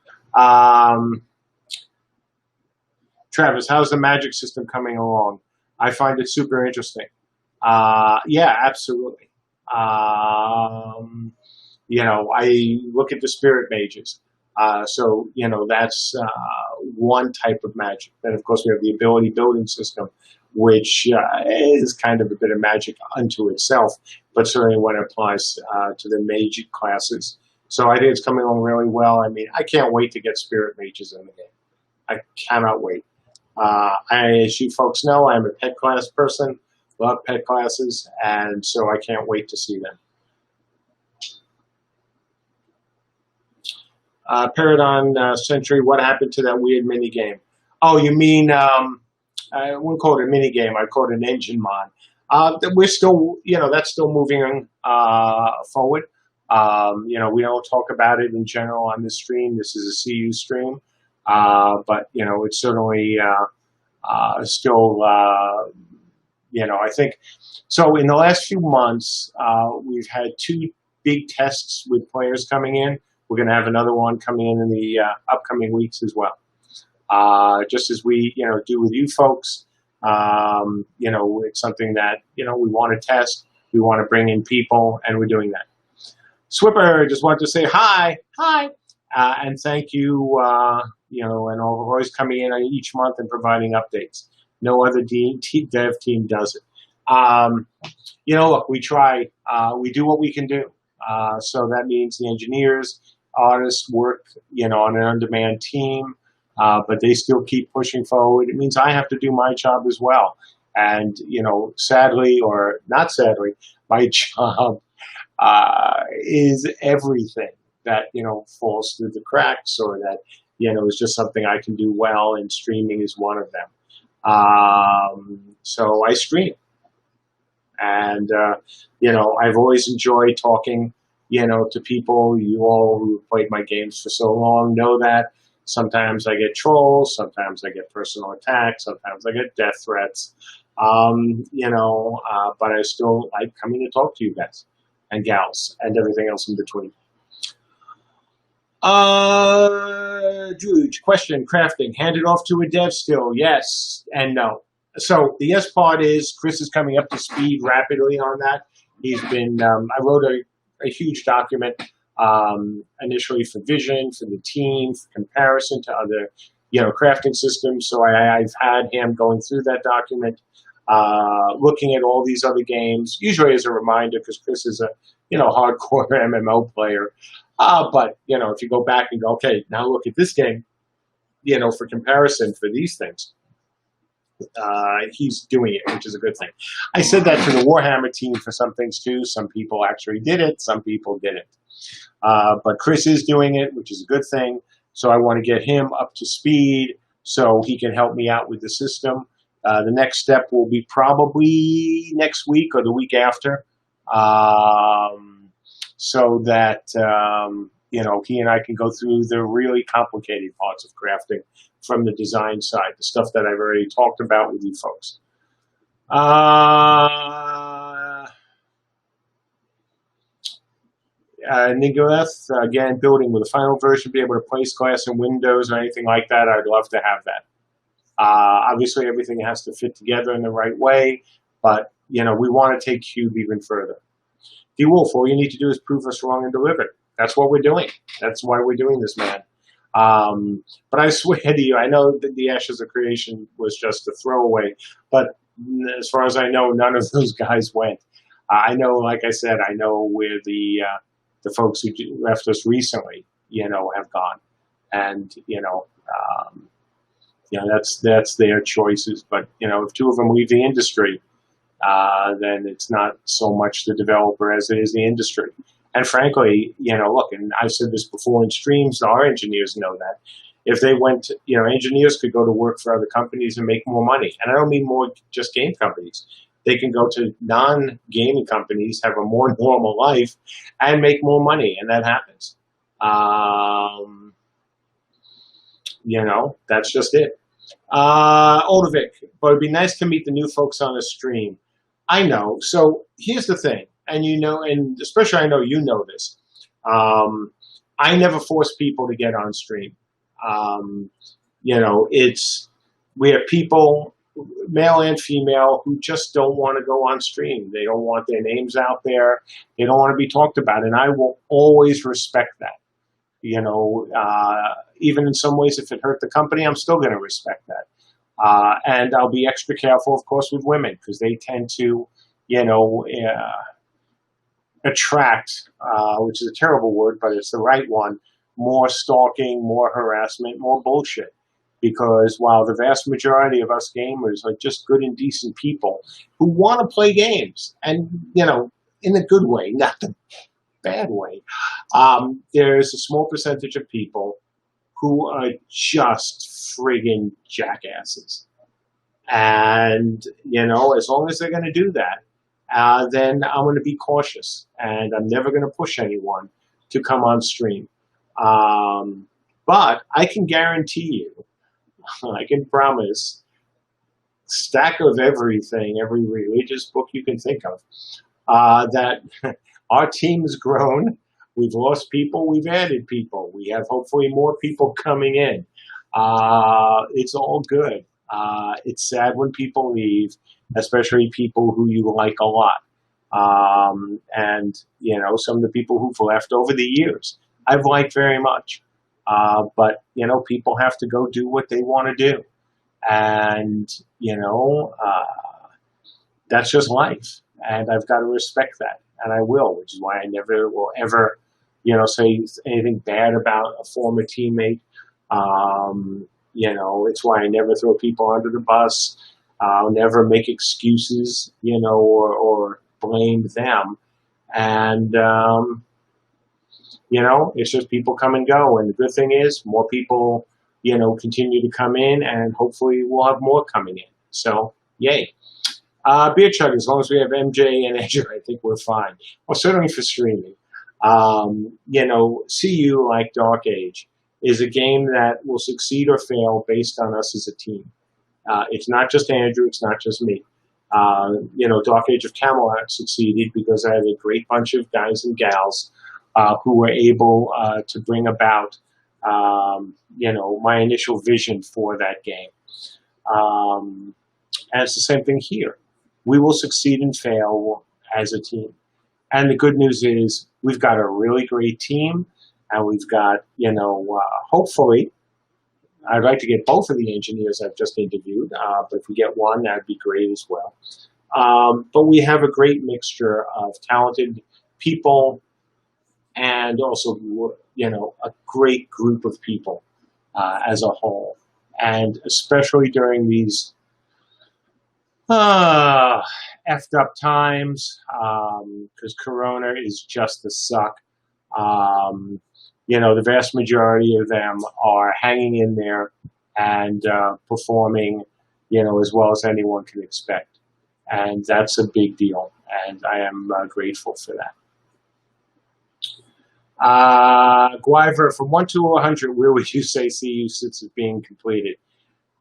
Travis, how's the magic system coming along? I find it super interesting. Yeah, absolutely. I look at the spirit mages. So, that's one type of magic. Then, of course, we have the ability building system, which is kind of a bit of magic unto itself, but certainly when it applies to the mage classes. So I think it's coming along really well. I mean, I can't wait to get spirit mages in the game. I cannot wait. As you folks know, I'm a pet class person, love pet classes, and so I can't wait to see them. Paradigm Century, what happened to that weird mini game? Oh, you mean, I wouldn't call it a mini game, I'd call it an engine mod. We're still, that's still moving forward. We don't talk about it in general on this stream. This is a CU stream. But, it's certainly still, I think. So in the last few months, we've had 2 big tests with players coming in. We're going to have another one coming in the upcoming weeks as well. Just as we, do with you folks, it's something that, we want to test. We want to bring in people, and we're doing that. Swipper, just wanted to say hi, and thank you, and always coming in each month and providing updates. No other dev team does it. Look, we try. We do what we can do. So that means the engineers, artists work, on an on-demand team, but they still keep pushing forward. It means I have to do my job as well. And, sadly or not sadly, my job is everything that, falls through the cracks or that, is just something I can do well, and streaming is one of them. So I stream. And, I've always enjoyed talking, to people. You all who played my games for so long know that. Sometimes I get trolls, sometimes I get personal attacks, sometimes I get death threats, but I still like coming to talk to you guys and gals and everything else in between. Juge, question, crafting, handed off to a dev still? Yes and no. So the yes part is Chris is coming up to speed rapidly on that. He's been, I wrote a huge document initially for vision, for the team, for comparison to other, crafting systems. So I've had him going through that document, looking at all these other games, usually as a reminder, because Chris is a, hardcore MMO player. But, if you go back and go, okay, now look at this game, for comparison for these things. He's doing it, which is a good thing. I said that to the Warhammer team for some things too. Some people actually did it, some people didn't. But Chris is doing it, which is a good thing. So I want to get him up to speed so he can help me out with the system. The next step will be probably next week or the week after, so that he and I can go through the really complicated parts of crafting from the design side, the stuff that I've already talked about with you folks. Nigoleth, again, building with a final version, be able to place glass in windows or anything like that. I'd love to have that. Obviously, everything has to fit together in the right way, but, we want to take Cube even further. D-Wolf, all you need to do is prove us wrong and deliver it. That's what we're doing. That's why we're doing this, man. But I swear to you, I know that the Ashes of Creation was just a throwaway, but as far as I know, none of those guys went. I know, like I said, I know where the folks who left us recently, have gone, and that's their choices. But if 2 of them leave the industry, then it's not so much the developer as it is the industry. And frankly, look, and I've said this before in streams, our engineers know that. If they went, engineers could go to work for other companies and make more money. And I don't mean more just game companies. They can go to non-gaming companies, have a more normal life, and make more money, and that happens. That's just it. Odovic, but it'd be nice to meet the new folks on the stream. I know. So here's the thing, and and especially I know you know this. I never force people to get on stream. We have people male and female, who just don't want to go on stream. They don't want their names out there. They don't want to be talked about. And I will always respect that. Even in some ways, if it hurt the company, I'm still going to respect that. And I'll be extra careful, of course, with women, because they tend to, attract, which is a terrible word, but it's the right one, more stalking, more harassment, more bullshit. Because while the vast majority of us gamers are just good and decent people who want to play games, and, in a good way, not the bad way, there's a small percentage of people who are just friggin' jackasses. And, as long as they're going to do that, then I'm going to be cautious, and I'm never going to push anyone to come on stream. But I can guarantee you, I can promise, stack of everything, every religious book you can think of, that our team has grown. We've lost people, we've added people. We have hopefully more people coming in. It's all good. It's sad when people leave, especially people who you like a lot. And, some of the people who've left over the years, I've liked very much. But, people have to go do what they want to do. And, that's just life. And I've got to respect that. And I will, which is why I never will ever, say anything bad about a former teammate. It's why I never throw people under the bus. I'll never make excuses, or blame them. And, it's just people come and go. And the good thing is more people, continue to come in, and hopefully we'll have more coming in. So, yay. Beer Chug, as long as we have MJ and Edger, I think we're fine. Well, certainly for streaming. CU, like Dark Age, is a game that will succeed or fail based on us as a team. It's not just Andrew, it's not just me. Dark Age of Camelot succeeded because I had a great bunch of guys and gals who were able to bring about, my initial vision for that game. And it's the same thing here. We will succeed and fail as a team. And the good news is we've got a really great team, and we've got, hopefully, I'd like to get both of the engineers I've just interviewed, but if we get one, that'd be great as well. But we have a great mixture of talented people and also, a great group of people as a whole. And especially during these effed up times, because Corona is just a suck. The vast majority of them are hanging in there and performing, as well as anyone can expect. And that's a big deal, and I am grateful for that. Guiver, from 1 to 100, where would you say CU sits as being completed?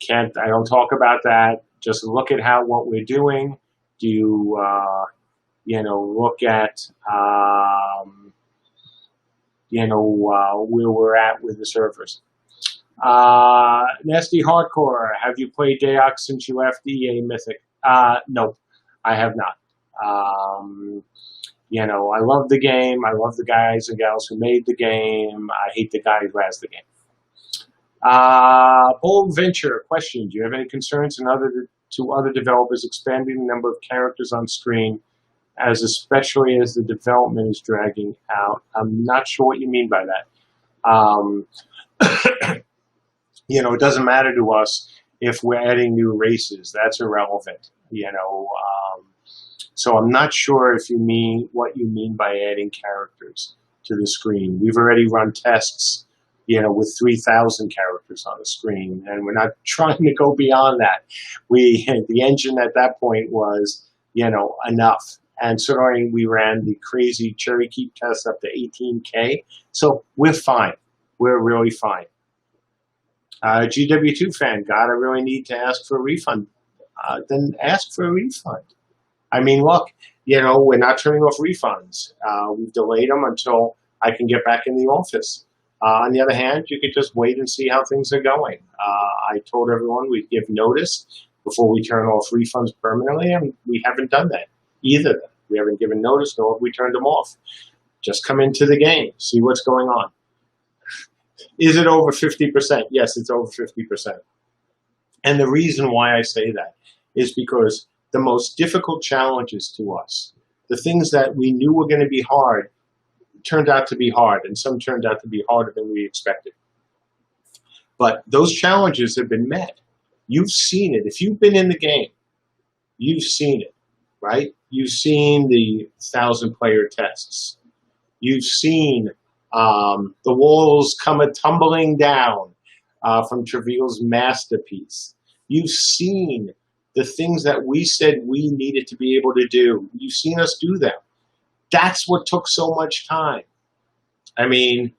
I don't talk about that. Just look at what we're doing. Do you, look at, where we're at with the servers. Nasty Hardcore, have you played Deox since you left EA Mythic? Nope, I have not. I love the game. I love the guys and gals who made the game. I hate the guy who has the game. Bold Venture, question, do you have any concerns to other developers expanding the number of characters on screen, especially as the development is dragging out? I'm not sure what you mean by that. It doesn't matter to us if we're adding new races. That's irrelevant, So I'm not sure what you mean by adding characters to the screen. We've already run tests, with 3,000 characters on the screen, and we're not trying to go beyond that. The engine at that point was, enough. And certainly we ran the crazy cherry keep test up to 18K. So we're fine. We're really fine. GW2 fan, God, I really need to ask for a refund. Then ask for a refund. I mean, look, we're not turning off refunds. We've delayed them until I can get back in the office. On the other hand, you could just wait and see how things are going. I told everyone we'd give notice before we turn off refunds permanently, and we haven't done that either. We haven't given notice, nor have we turned them off. Just come into the game, see what's going on. Is it over 50%? Yes, it's over 50%. And the reason why I say that is because the most difficult challenges to us, the things that we knew were going to be hard, turned out to be hard, and some turned out to be harder than we expected. But those challenges have been met. You've seen it. If you've been in the game, you've seen it, right? You've seen the 1,000-player tests. You've seen the walls come tumbling down from Travail's masterpiece. You've seen the things that we said we needed to be able to do. You've seen us do them. That's what took so much time. I mean,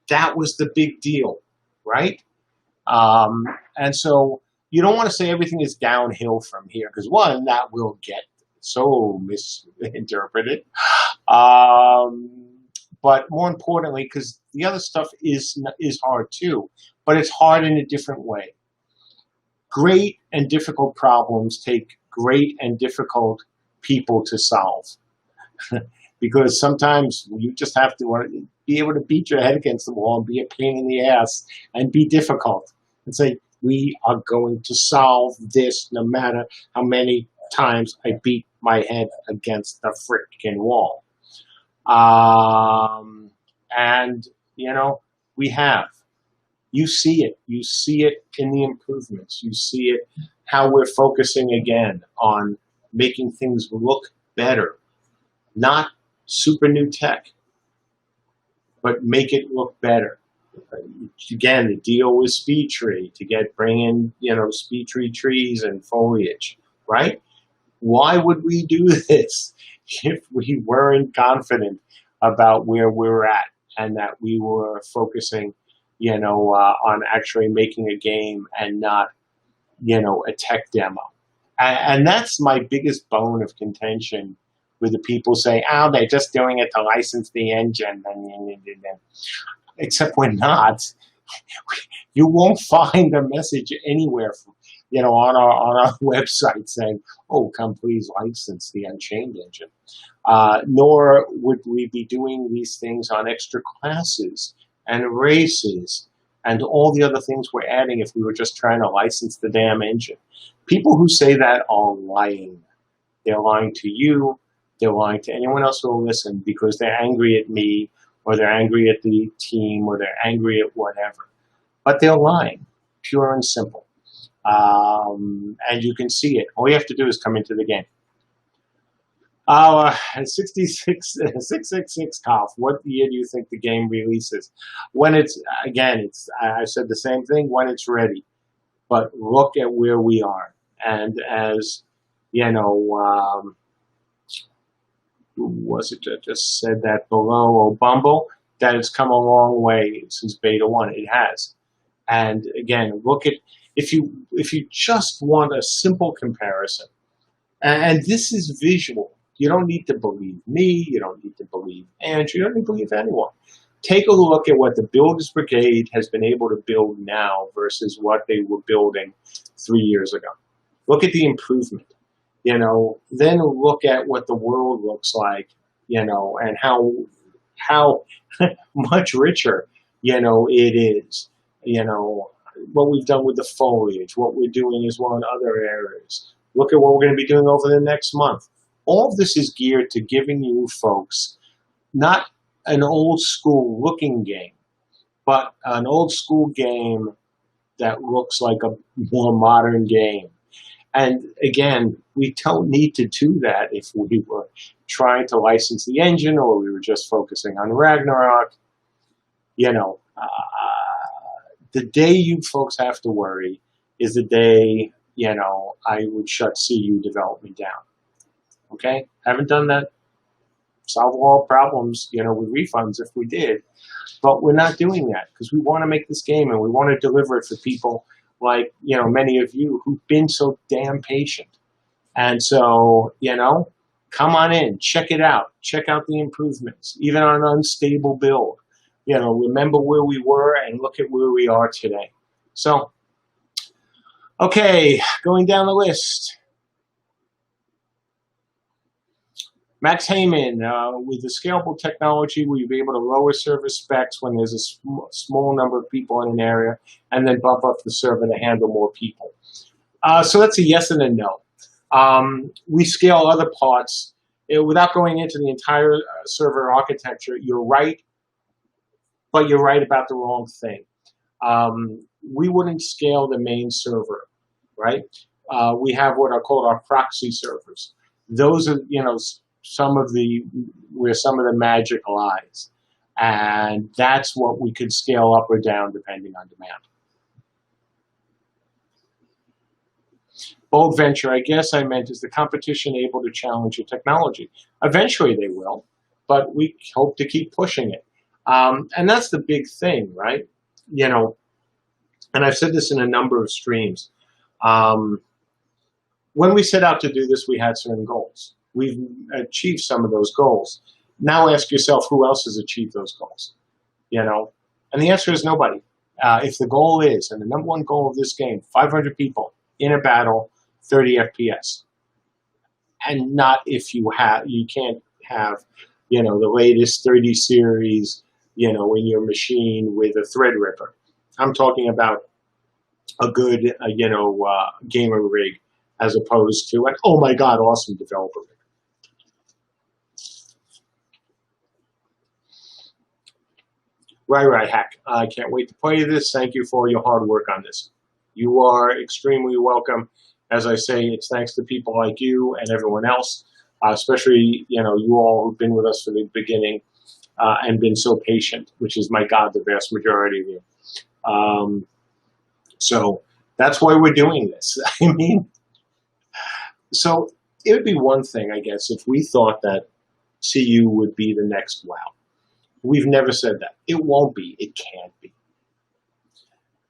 that was the big deal, right? And so you don't want to say everything is downhill from here, because one, that will get so misinterpreted. But more importantly, because the other stuff is hard too, but it's hard in a different way. Great and difficult problems take great and difficult people to solve. Because sometimes you just have to be able to beat your head against the wall and be a pain in the ass and be difficult and say, we are going to solve this no matter how many times I beat my head against the frickin' wall. And, you know, we have. You see it. You see it in the improvements. You see it how we're focusing again on making things look better. Not super new tech, but make it look better. Again, the deal with Speed Tree to bring in, you know, Speed Tree trees and foliage, right? Why would we do this if we weren't confident about where we're at and that we were focusing, you know, on actually making a game and not, you know, a tech demo? And that's my biggest bone of contention with the people saying, oh, they're just doing it to license the engine. Except we're not. You won't find a message anywhere, you know, on our website saying, oh, come please license the Unchained engine. Nor would we be doing these things on extra classes and races and all the other things we're adding if we were just trying to license the damn engine. People who say that are lying. They're lying to you. They're lying to anyone else who will listen because they're angry at me, or they're angry at the team, or they're angry at whatever. But they're lying, pure and simple. And you can see it. All you have to do is come into the game. 666 Golf, what year do you think the game releases? When it's, again, I said the same thing, when it's ready. But look at where we are. And as, you know, who was it that just said that below, Bumble, that it's come a long way since beta 1. It has. And again, look at, if you just want a simple comparison, and this is visual. You don't need to believe me. You don't need to believe Andrew. You don't need to believe anyone. Take a look at what the Builders Brigade has been able to build now versus what they were building 3 years ago. Look at the improvement. You know, then look at what the world looks like, you know, and how much richer, you know, it is. You know, what we've done with the foliage, what we're doing as well in other areas. Look at what we're going to be doing over the next month. All of this is geared to giving you folks not an old school looking game, but an old school game that looks like a more modern game. And again, we don't need to do that if we were trying to license the engine or we were just focusing on Ragnarok. You know, the day you folks have to worry is the day, you know, I would shut CU development down. Okay? Haven't done that. Solve all problems, you know, with refunds if we did. But we're not doing that because we want to make this game and we want to deliver it for people like, you know, many of you who've been so damn patient. And so, you know, come on in, check it out. Check out the improvements, even on an unstable build. You know, remember where we were and look at where we are today. So, Okay, going down the list. Max Heyman, with the scalable technology, we'll be able to lower server specs when there's a small number of people in an area, and then bump up the server to handle more people. So that's a yes and a no. We scale other parts. Without going into the entire server architecture, you're right, but you're right about the wrong thing. We wouldn't scale the main server, right? We have what are called our proxy servers. Those are, where some of the magic lies. And that's what we could scale up or down depending on demand. Bold venture, I guess I meant, is the competition able to challenge your technology? Eventually they will, but we hope to keep pushing it. And that's the big thing, right? And I've said this in a number of streams. When we set out to do this, we had certain goals. We've achieved some of those goals. Now ask yourself, who else has achieved those goals? And the answer is nobody. If the goal is, and the number one goal of this game, 500 people in a battle, 30 FPS. And not if you can't have, the latest 30 series, in your machine with a Threadripper. I'm talking about a good, gamer rig, as opposed to an, oh my God, awesome developer rig. Right, Hack. I can't wait to play this. Thank you for your hard work on this. You are extremely welcome. As I say, it's thanks to people like you and everyone else, especially, you all who've been with us from the beginning and been so patient, which is, my God, the vast majority of you. So that's why we're doing this. I mean, so it would be one thing, I guess, if we thought that CU would be the next WoW. We've never said that. It won't be. It can't be.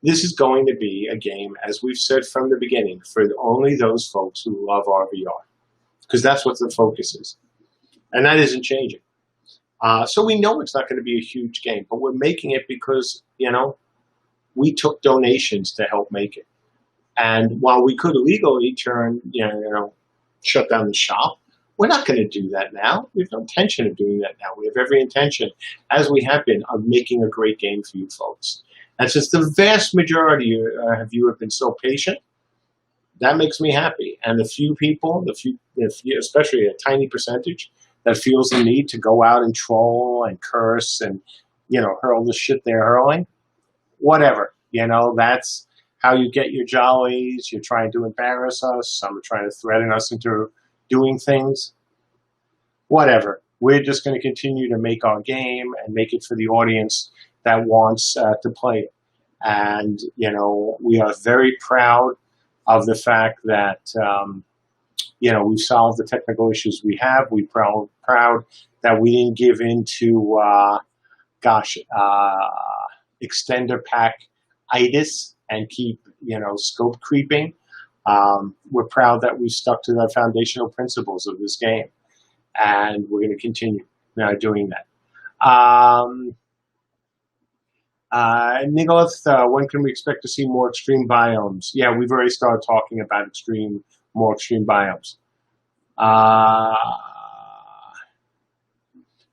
This is going to be a game, as we've said from the beginning, for only those folks who love RVR, because that's what the focus is. And that isn't changing. So we know it's not going to be a huge game, but we're making it because, we took donations to help make it. And while we could legally shut down the shop, we're not going to do that now. We have no intention of doing that now. We have every intention, as we have been, of making a great game for you folks. And since the vast majority of you have been so patient, that makes me happy. And the few people, especially a tiny percentage, that feels the need to go out and troll and curse and, hurl the shit they're hurling, whatever. That's how you get your jollies. You're trying to embarrass us. Some are trying to threaten us into doing things. Whatever. We're just going to continue to make our game and make it for the audience that wants to play it. And, we are very proud of the fact that, we've solved the technical issues we have. We're proud that we didn't give in to, extender pack-itis and keep, scope creeping. We're proud that we stuck to the foundational principles of this game. And we're going to continue doing that. Nicholas, when can we expect to see more extreme biomes? Yeah, we've already started talking about more extreme biomes.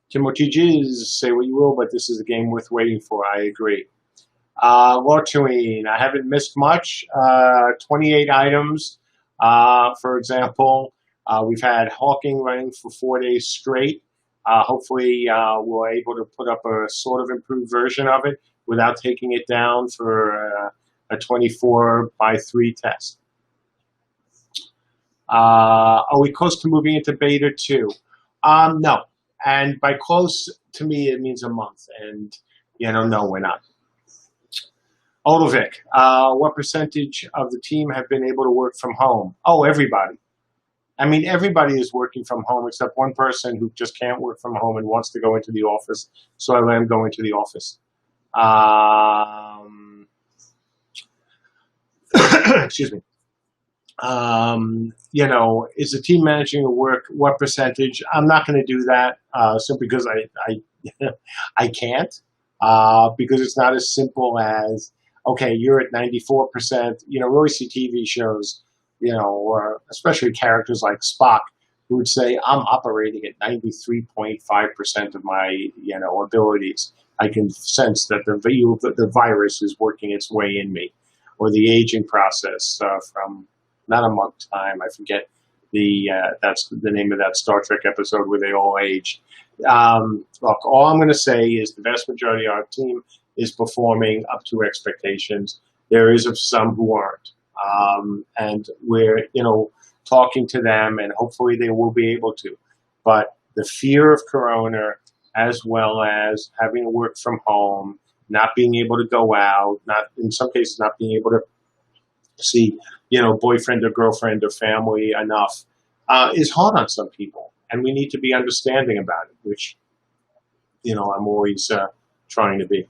Timothy Giz, say what you will, but this is a game worth waiting for. I agree. Lortuine, I haven't missed much. 28 items, for example. We've had Hawking running for 4 days straight. Hopefully, we're able to put up a sort of improved version of it without taking it down for a 24/3 test. Are we close to moving into beta 2? No. And by close, to me, it means a month. And, no, we're not. Odovic, what percentage of the team have been able to work from home? Oh, everybody. I mean, everybody is working from home except one person who just can't work from home and wants to go into the office. So I let him go into the office. Excuse me. Is the team managing to work? What percentage? I'm not going to do that simply because I can't. Because it's not as simple as, okay, you're at 94%. You know, we always see TV shows, you know, or especially characters like Spock, who would say, I'm operating at 93.5% of my, you know, abilities. I can sense that the virus is working its way in me, or the aging process from not a month time. I forget that's the name of that Star Trek episode where they all age. Look, all I'm going to say is the vast majority of our team is performing up to expectations. There is some who aren't, and we're, you know, talking to them, and hopefully they will be able to. But the fear of Corona, as well as having to work from home, not being able to go out, not in some cases not being able to see, you know, boyfriend or girlfriend or family enough, is hard on some people, and we need to be understanding about it, which, you know, I'm always trying to be.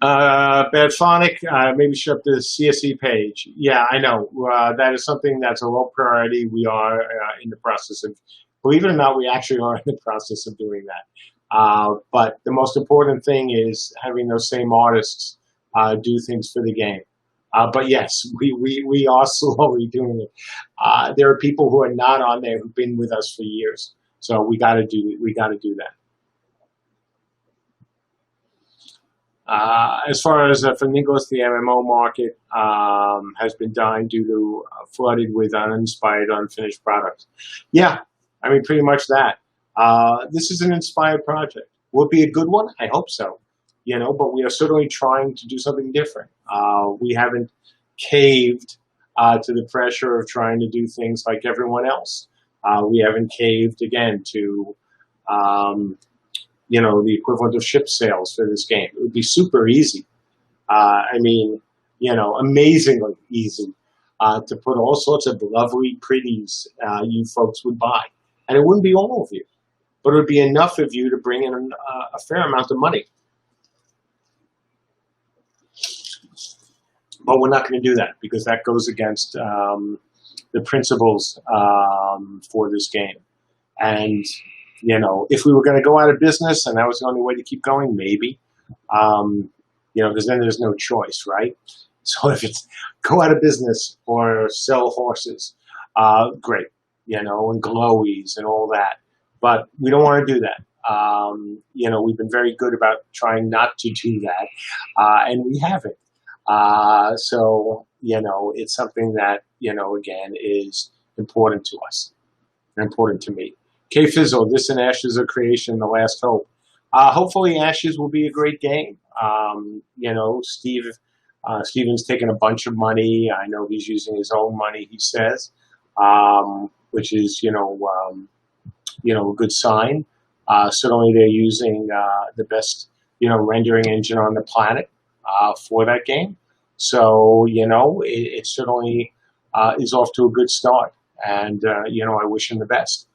Badphonic, maybe shut up the CSE page. Yeah, I know. That is something that's a low priority. We are in the process of, believe it or not, we actually are in the process of doing that. But the most important thing is having those same artists do things for the game. But yes, we are slowly doing it. There are people who are not on there who've been with us for years, so we got to do that. As far as for Nicholas, the MMO market has been dying due to flooded with uninspired, unfinished products. Yeah, I mean, pretty much that. This is an inspired project. Will it be a good one? I hope so. You know, but we are certainly trying to do something different. We haven't caved to the pressure of trying to do things like everyone else. We haven't caved, again, to you know, the equivalent of ship sales for this game. It would be super easy. I mean, you know, amazingly easy to put all sorts of lovely pretties you folks would buy. And it wouldn't be all of you, but it would be enough of you to bring in a fair amount of money. But we're not going to do that because that goes against the principles for this game. And you know, if we were going to go out of business and that was the only way to keep going, maybe, you know, because then there's no choice, right? So if it's go out of business or sell horses, great, you know, and glowies and all that. But we don't want to do that. You know, we've been very good about trying not to do that, and we haven't. So, you know, it's something that, you know, again, is important to us, important to me. K Fizzle, this and Ashes of Creation, The Last Hope. Hopefully Ashes will be a great game. You know, Steven's taken a bunch of money. I know he's using his own money, he says, which is, you know, a good sign. Certainly they're using the best, you know, rendering engine on the planet for that game. So, you know, it certainly is off to a good start. And, you know, I wish him the best.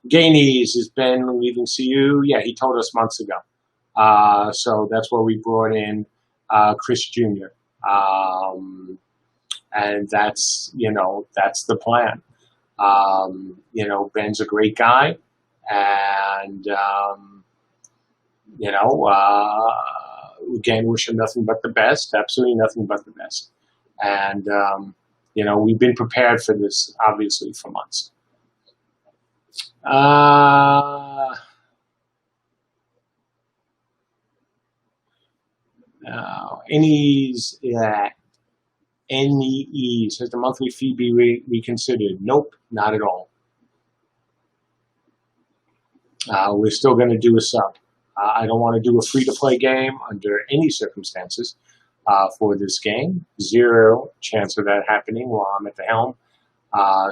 Gainies has been leaving CU. Yeah, he told us months ago. So that's where we brought in Chris Jr. And that's, you know, that's the plan. You know, Ben's a great guy. And, you know, again, wish him nothing but the best. Absolutely nothing but the best. And, you know, we've been prepared for this, obviously, for months. NEEs, NEEs, has the monthly fee be reconsidered? Nope, not at all. We're still going to do a sub. I don't want to do a free-to-play game under any circumstances for this game. Zero chance of that happening while I'm at the helm.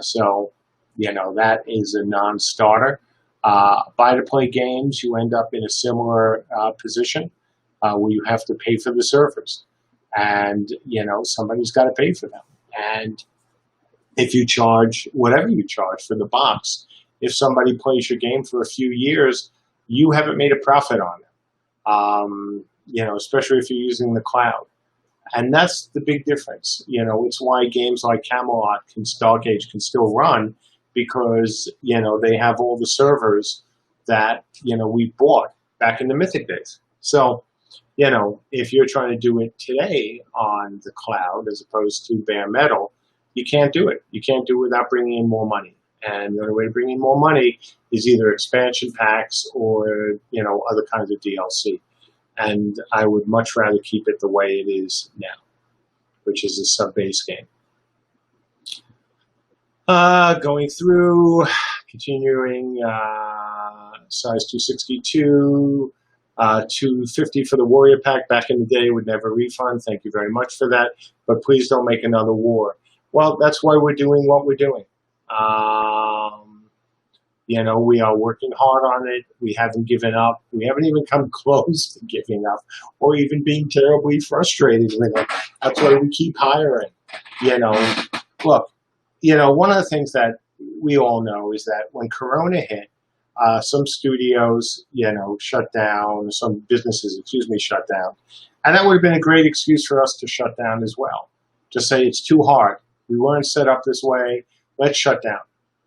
So, you know, that is a non-starter. Buy-to-play games, you end up in a similar position where you have to pay for the servers. And, you know, somebody's got to pay for them. And if you charge whatever you charge for the box, if somebody plays your game for a few years, you haven't made a profit on it, you know, especially if you're using the cloud. And that's the big difference. You know, it's why games like Camelot and Stargate can still run because, you know, they have all the servers that, you know, we bought back in the Mythic days. So, if you're trying to do it today on the cloud as opposed to bare metal, you can't do it. You can't do it without bringing in more money. And the only way to bring in more money is either expansion packs or, other kinds of DLC. And I would much rather keep it the way it is now, which is a sub-base game. Going through, continuing, size 262, 250 for the Warrior Pack. Back in the day, would never refund. Thank you very much for that. But please don't make another war. Well, that's why we're doing what we're doing. We are working hard on it. We haven't given up. We haven't even come close to giving up or even being terribly frustrated with it. That's why we keep hiring. Look, one of the things that we all know is that when Corona hit, some studios, shut down, some businesses, shut down. And that would have been a great excuse for us to shut down as well. Just say it's too hard. We weren't set up this way. Let's shut down.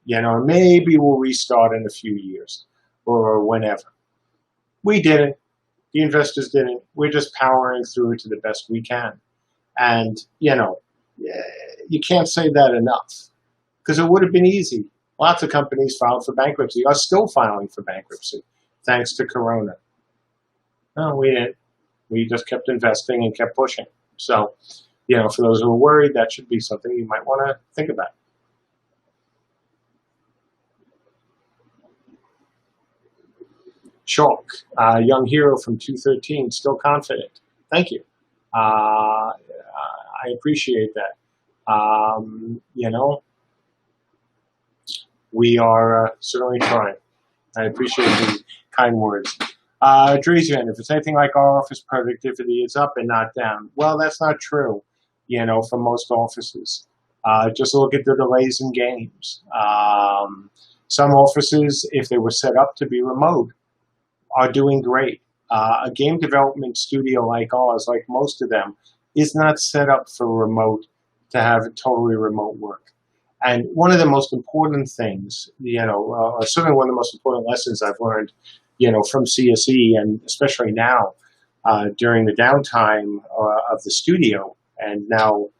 Maybe we'll restart in a few years or whenever. We didn't. The investors didn't. We're just powering through it to the best we can. And, you can't say that enough because it would have been easy. Lots of companies filed for bankruptcy, are still filing for bankruptcy, thanks to Corona. No, we didn't. We just kept investing and kept pushing. So, for those who are worried, that should be something you might want to think about. Chalk, young hero from 213, still confident. Thank you. I appreciate that. We are certainly trying. I appreciate the kind words. Drazian, if it's anything like our office productivity, it's up and not down. Well, that's not true, for most offices. Just look at the delays in games. Some offices, if they were set up to be remote, are doing great. A game development studio like ours, like most of them, is not set up for remote, to have totally remote work. And one of the most important things, certainly one of the most important lessons I've learned, from CSE, and especially now during the downtime of the studio and now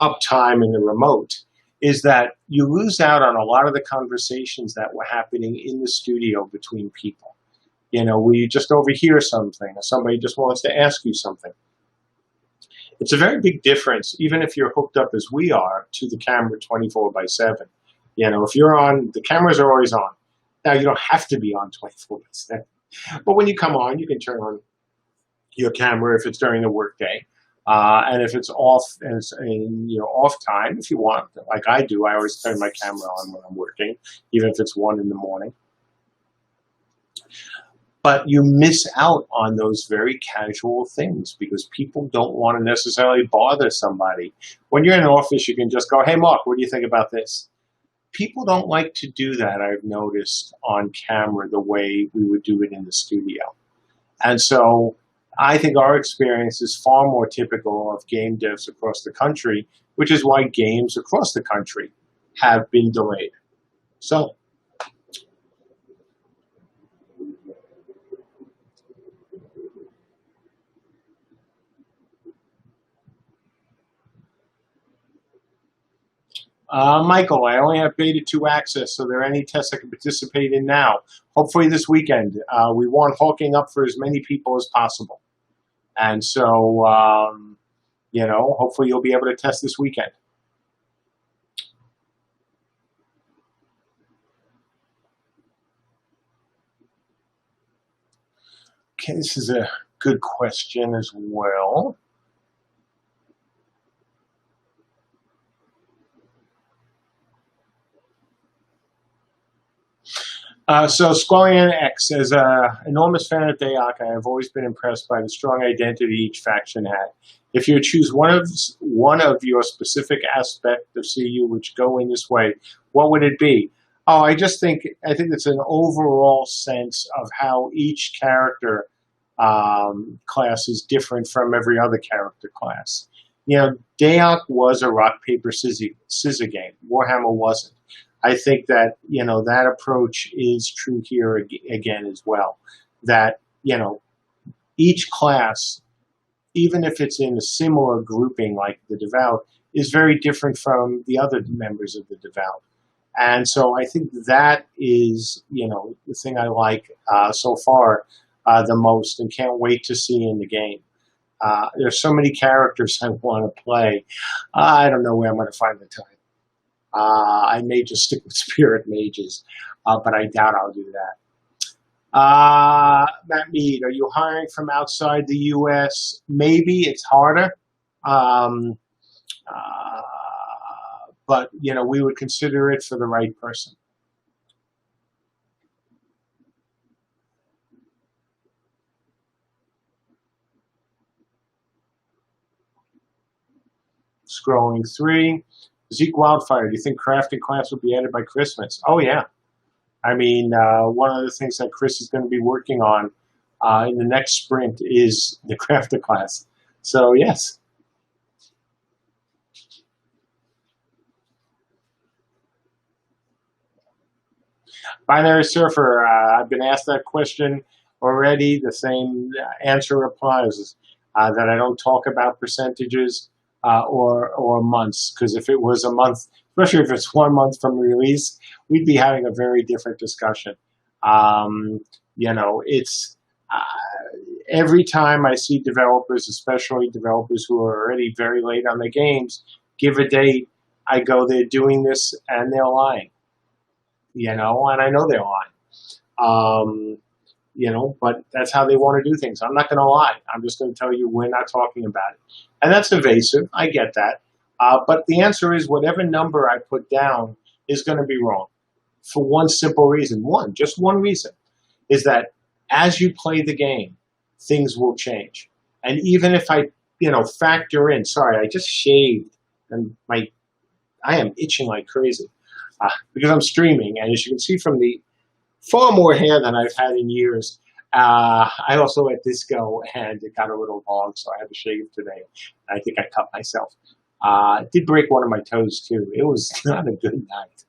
uptime in the remote, is that you lose out on a lot of the conversations that were happening in the studio between people. Where you just overhear something, or somebody just wants to ask you something. It's a very big difference, even if you're hooked up as we are to the camera 24/7. If you're on, the cameras are always on. Now, you don't have to be on 24/7. But when you come on, you can turn on your camera if it's during the workday. And if it's off, and it's off time, if you want, like I do, I always turn my camera on when I'm working, even if it's 1 in the morning. But you miss out on those very casual things because people don't want to necessarily bother somebody. When you're in an office, you can just go, hey, Mark, what do you think about this? People don't like to do that, I've noticed, on camera the way we would do it in the studio. And so I think our experience is far more typical of game devs across the country, which is why games across the country have been delayed. So, Michael, I only have beta 2 access, so there are any tests I can participate in now. Hopefully this weekend. We want hawking up for as many people as possible. And so, hopefully you'll be able to test this weekend. Okay, this is a good question as well. So Squallian X, as an enormous fan of Deoc, I have always been impressed by the strong identity each faction had. If you choose one of your specific aspect of CU which go in this way, what would it be? Oh, I think it's an overall sense of how each character class is different from every other character class. Deoc was a rock, paper, scissor game. Warhammer wasn't. I think that, that approach is true here again as well. That, each class, even if it's in a similar grouping like the Devout, is very different from the other members of the Devout. And so I think that is, the thing I like so far the most, and can't wait to see in the game. There's so many characters I want to play. I don't know where I'm going to find the time. I may just stick with Spirit Mages, but I doubt I'll do that. Matt Mead, are you hiring from outside the U.S.? Maybe. It's harder. But, we would consider it for the right person. Scrolling 3. Zeke Wildfire, do you think crafting class will be added by Christmas? Oh, yeah. I mean, one of the things that Chris is going to be working on in the next sprint is the crafter class. So, yes. Binary Surfer, I've been asked that question already. The same answer applies, that I don't talk about percentages or months, because if it was a month, especially if it's 1 month from release, we'd be having a very different discussion. It's every time I see developers, especially developers who are already very late on the games, give a date, I go, they're doing this and they're lying. And I know they're lying. But that's how they want to do things. I'm not going to lie. I'm just going to tell you we're not talking about it. And that's evasive. I get that. But the answer is whatever number I put down is going to be wrong for one simple reason. Just one reason, is that as you play the game, things will change. And even if I, factor in, sorry, I just shaved and I am itching like crazy because I'm streaming. And as you can see from the far more hair than I've had in years, I also let this go and it got a little long, so I had to shave today. I think I cut myself. Did break one of my toes too. It was not a good night.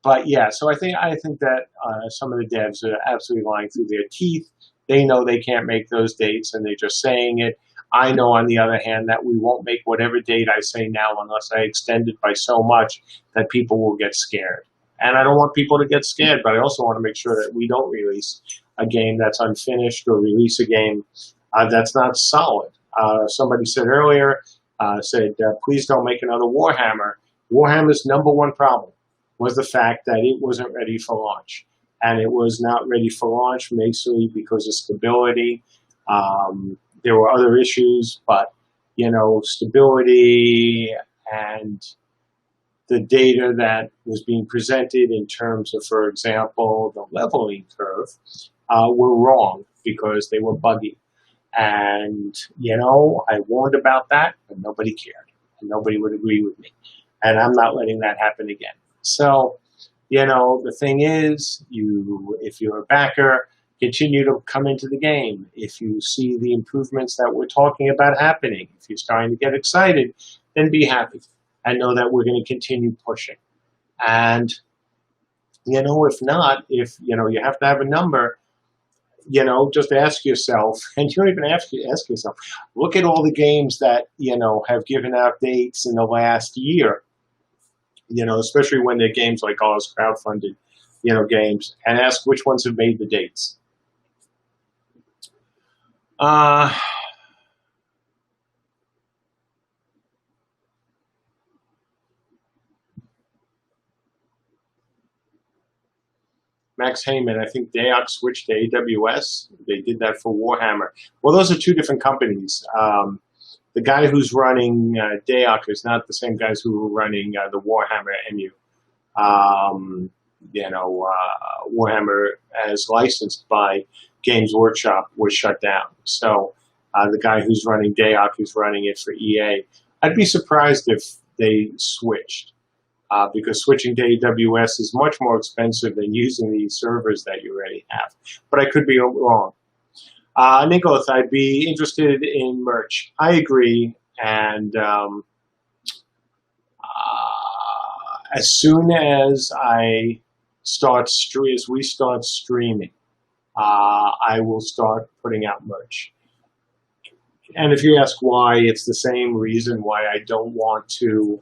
But yeah, so I think that some of the devs are absolutely lying through their teeth. They know they can't make those dates and they're just saying it. I know, on the other hand, that we won't make whatever date I say now unless I extend it by so much that people will get scared. And I don't want people to get scared, but I also want to make sure that we don't release a game that's unfinished or release a game that's not solid. Somebody said earlier, please don't make another Warhammer. Warhammer's #1 problem was the fact that it wasn't ready for launch. And it was not ready for launch, mostly because of stability. There were other issues, but, stability and the data that was being presented in terms of, for example, the leveling curve were wrong because they were buggy. And, I warned about that, but nobody cared. And nobody would agree with me. And I'm not letting that happen again. So, the thing is, if you're a backer, continue to come into the game. If you see the improvements that we're talking about happening, if you're starting to get excited, then be happy and know that we're going to continue pushing. And, if not, if, you have to have a number, just ask yourself, and you don't even have to ask yourself, look at all the games that, have given out dates in the last year, especially when they're games like all those crowdfunded, games, and ask which ones have made the dates. Max Heyman, I think Dayoc switched to AWS. They did that for Warhammer. Well, those are two different companies. The guy who's running Dayoc is not the same guys who were running the Warhammer MU. Warhammer, as licensed by Games Workshop, was shut down. So the guy who's running Dayoc is running it for EA. I'd be surprised if they switched. Because switching to AWS is much more expensive than using these servers that you already have. But I could be wrong. Nicholas, I'd be interested in merch. I agree. And as soon as we start streaming, I will start putting out merch. And if you ask why, it's the same reason why I don't want to,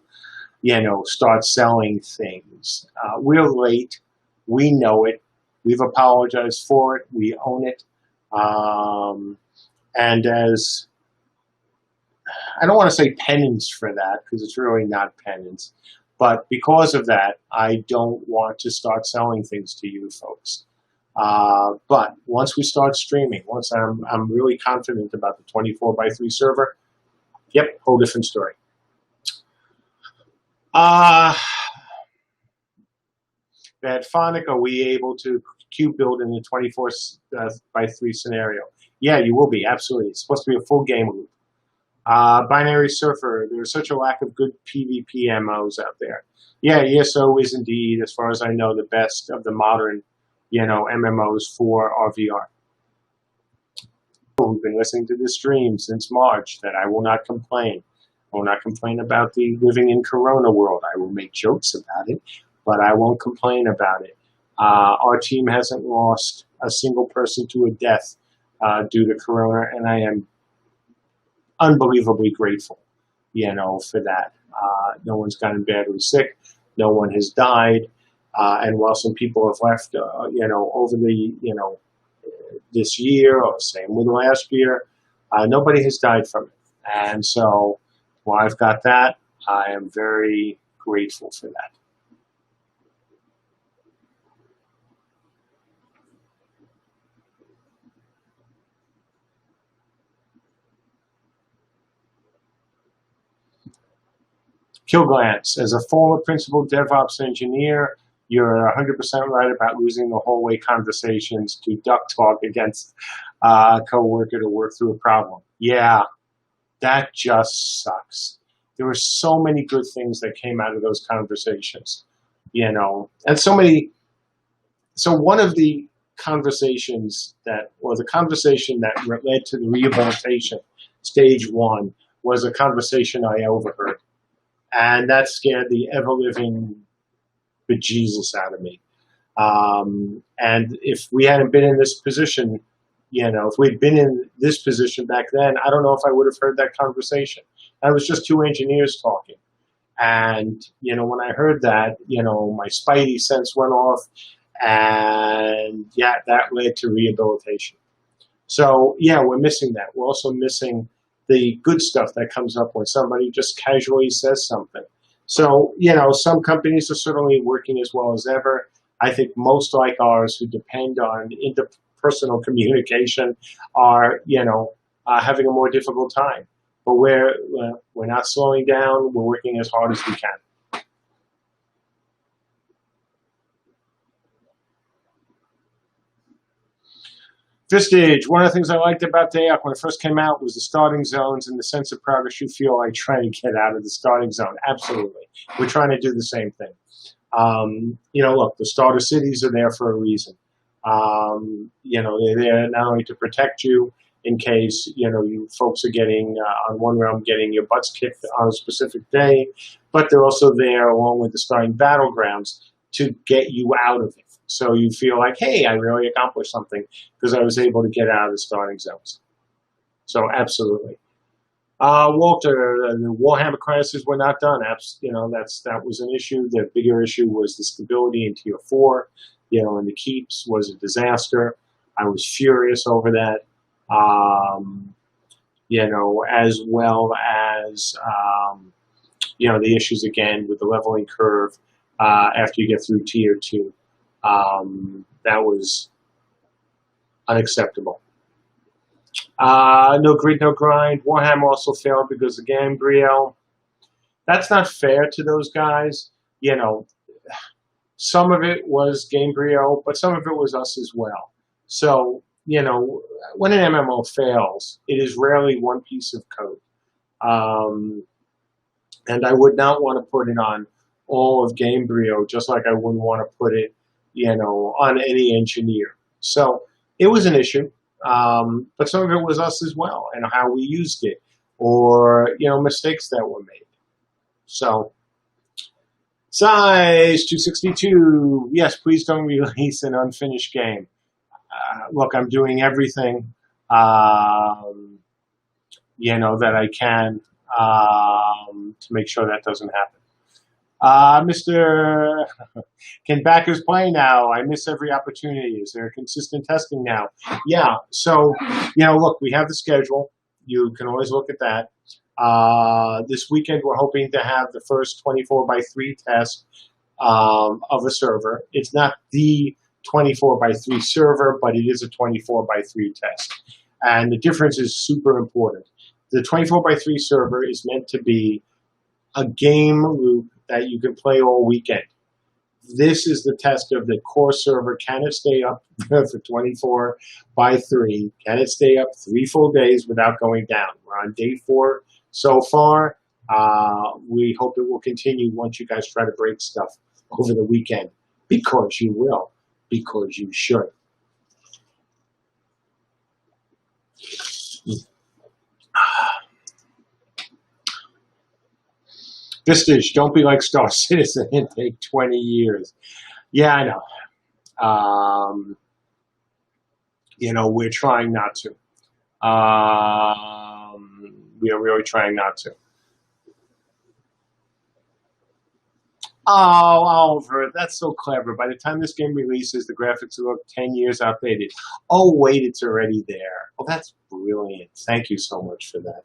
start selling things. We're late. We know it. We've apologized for it. We own it. And as, I don't want to say penance for that, because it's really not penance. But because of that, I don't want to start selling things to you folks. But once we start streaming, once I'm really confident about the 24x3 server, yep, whole different story. That Phonic, are we able to queue build in the 24x3 scenario? Yeah, you will be, absolutely. It's supposed to be a full game loop. Binary Surfer, there's such a lack of good PvP MMOs out there. Yeah, ESO is indeed, as far as I know, the best of the modern, MMOs for RVR. Who've been listening to this stream since March, that I will not complain. I will not complain about the living in Corona world. I will make jokes about it, but I won't complain about it. Our team hasn't lost a single person to a death due to Corona, and I am unbelievably grateful, for that. No one's gotten badly sick. No one has died. And while some people have left, over the, this year, or same with last year, nobody has died from it. And so while I've got that, I am very grateful for that. Killglance, as a former principal DevOps engineer, you're 100% right about losing the hallway conversations to duck talk against a coworker to work through a problem. Yeah, that just sucks. There were so many good things that came out of those conversations, and so many. So one of the conversations the conversation that led to the rehabilitation, stage one, was a conversation I overheard. And that scared the ever-living bejesus out of me. And if we hadn't been in this position, if we'd been in this position back then, I don't know if I would have heard that conversation. That was just two engineers talking. And, when I heard that, my spidey sense went off. And, yeah, that led to rehabilitation. So, yeah, we're missing that. We're also missing the good stuff that comes up when somebody just casually says something. So, some companies are certainly working as well as ever. I think most like ours who depend on interpersonal communication are, having a more difficult time. But we're not slowing down. We're working as hard as we can. Vistage, one of the things I liked about Dayak when it first came out was the starting zones and the sense of progress you feel like trying to get out of the starting zone. Absolutely. We're trying to do the same thing. Look, the starter cities are there for a reason. They're there not only to protect you in case, you folks are getting, on one realm, getting your butts kicked on a specific day, but they're also there along with the starting battlegrounds to get you out of it. So you feel like, hey, I really accomplished something because I was able to get out of the starting zones. So absolutely. Walter, the Warhammer crises were not done. That was an issue. The bigger issue was the stability in Tier 4. And the keeps was a disaster. I was furious over that. As well as, the issues again with the leveling curve after you get through Tier 2. That was unacceptable. No grid, no grind. Warhammer also failed because of Gamebryo. That's not fair to those guys. Some of it was Gamebryo, but some of it was us as well. So, when an MMO fails, it is rarely one piece of code. And I would not want to put it on all of Gamebryo, just like I wouldn't want to put it on any engineer. So it was an issue, but some of it was us as well and how we used it or, mistakes that were made. So size 262, yes, please don't release an unfinished game. look, I'm doing everything, that I can to make sure that doesn't happen. Mr. Can backers play now? I miss every opportunity. Is there consistent testing now? Yeah. So, look, we have the schedule. You can always look at that. This weekend, we're hoping to have the first 24x3 test of a server. It's not the 24x3 server, but it is a 24x3 test. And the difference is super important. The 24x3 server is meant to be a game loop that you can play all weekend. This is the test of the core server. Can it stay up for 24x3? Can it stay up 3 full days without going down? We're on day 4 so far. We hope it will continue once you guys try to break stuff over the weekend, because you will, because you should. Vistage, don't be like Star Citizen and take 20 years. Yeah, I know. We're trying not to. We are really trying not to. Oh, Oliver, that's so clever. By the time this game releases, the graphics will look 10 years outdated. Oh, wait, it's already there. Well, that's brilliant. Thank you so much for that.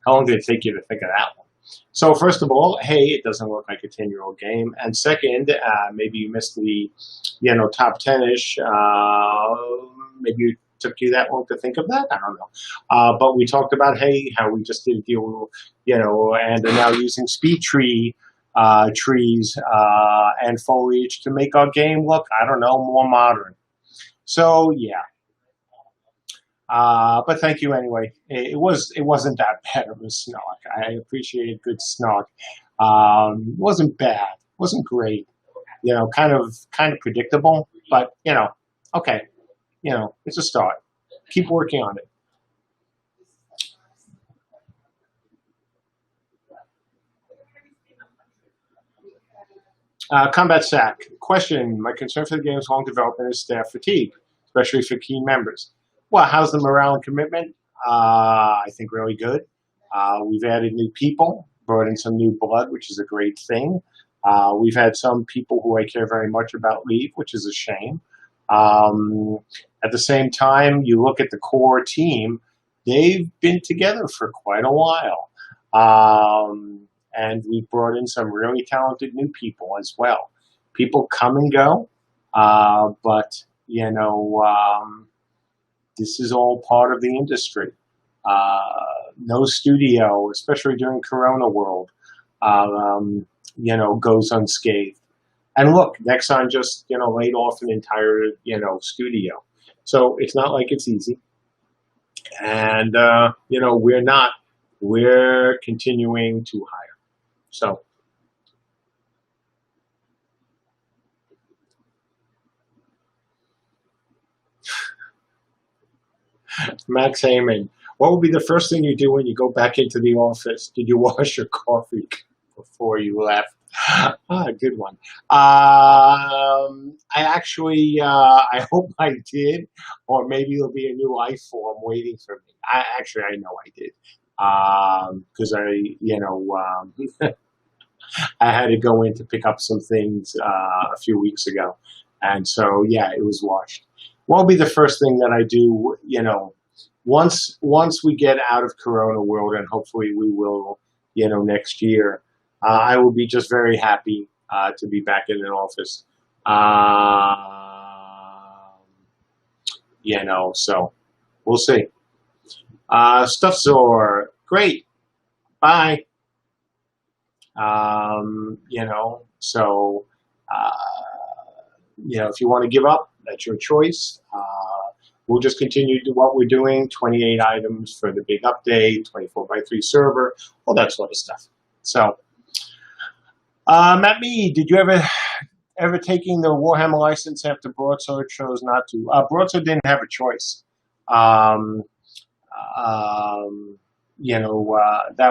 How long did it take you to think of that one? So first of all, hey, it doesn't look like a 10-year-old game. And second, maybe you missed the, top 10-ish. Maybe it took you that long to think of that. I don't know. But we talked about, hey, how we just did a deal, and are now using speed trees and foliage to make our game look, I don't know, more modern. So yeah. But thank you anyway. It wasn't that bad of a snark. I appreciated good snark. It wasn't bad. It wasn't great. Kind of predictable. But okay. It's a start. Keep working on it. Combat Sack. Question. My concern for the game's long development is staff fatigue, especially for key members. Well, how's the morale and commitment? I think really good. We've added new people, brought in some new blood, which is a great thing. We've had some people who I care very much about leave, which is a shame. At the same time, you look at the core team, they've been together for quite a while. And we brought in some really talented new people as well. People come and go, but, this is all part of the industry. No studio, especially during Corona world, goes unscathed. And look, Nexon just, laid off an entire, studio. So it's not like it's easy. And, we're continuing to hire. So. Max Heyman, what would be the first thing you do when you go back into the office? Did you wash your coffee before you left? Good one. I actually, I hope I did, or maybe it'll be a new life form waiting for me. I know I did, because I had to go in to pick up some things a few weeks ago, and so yeah, it was washed. What'll be the first thing that I do, once we get out of Corona world, and hopefully we will, next year, I will be just very happy to be back in an office. So we'll see. Stuffzor, great. Bye. If you want to give up, that's your choice. We'll just continue to do what we're doing, 28 items for the big update, 24x3 server, all that sort of stuff. So, Matt Mead, did you ever taking the Warhammer license after Broadsword chose not to? Broadsword didn't have a choice. That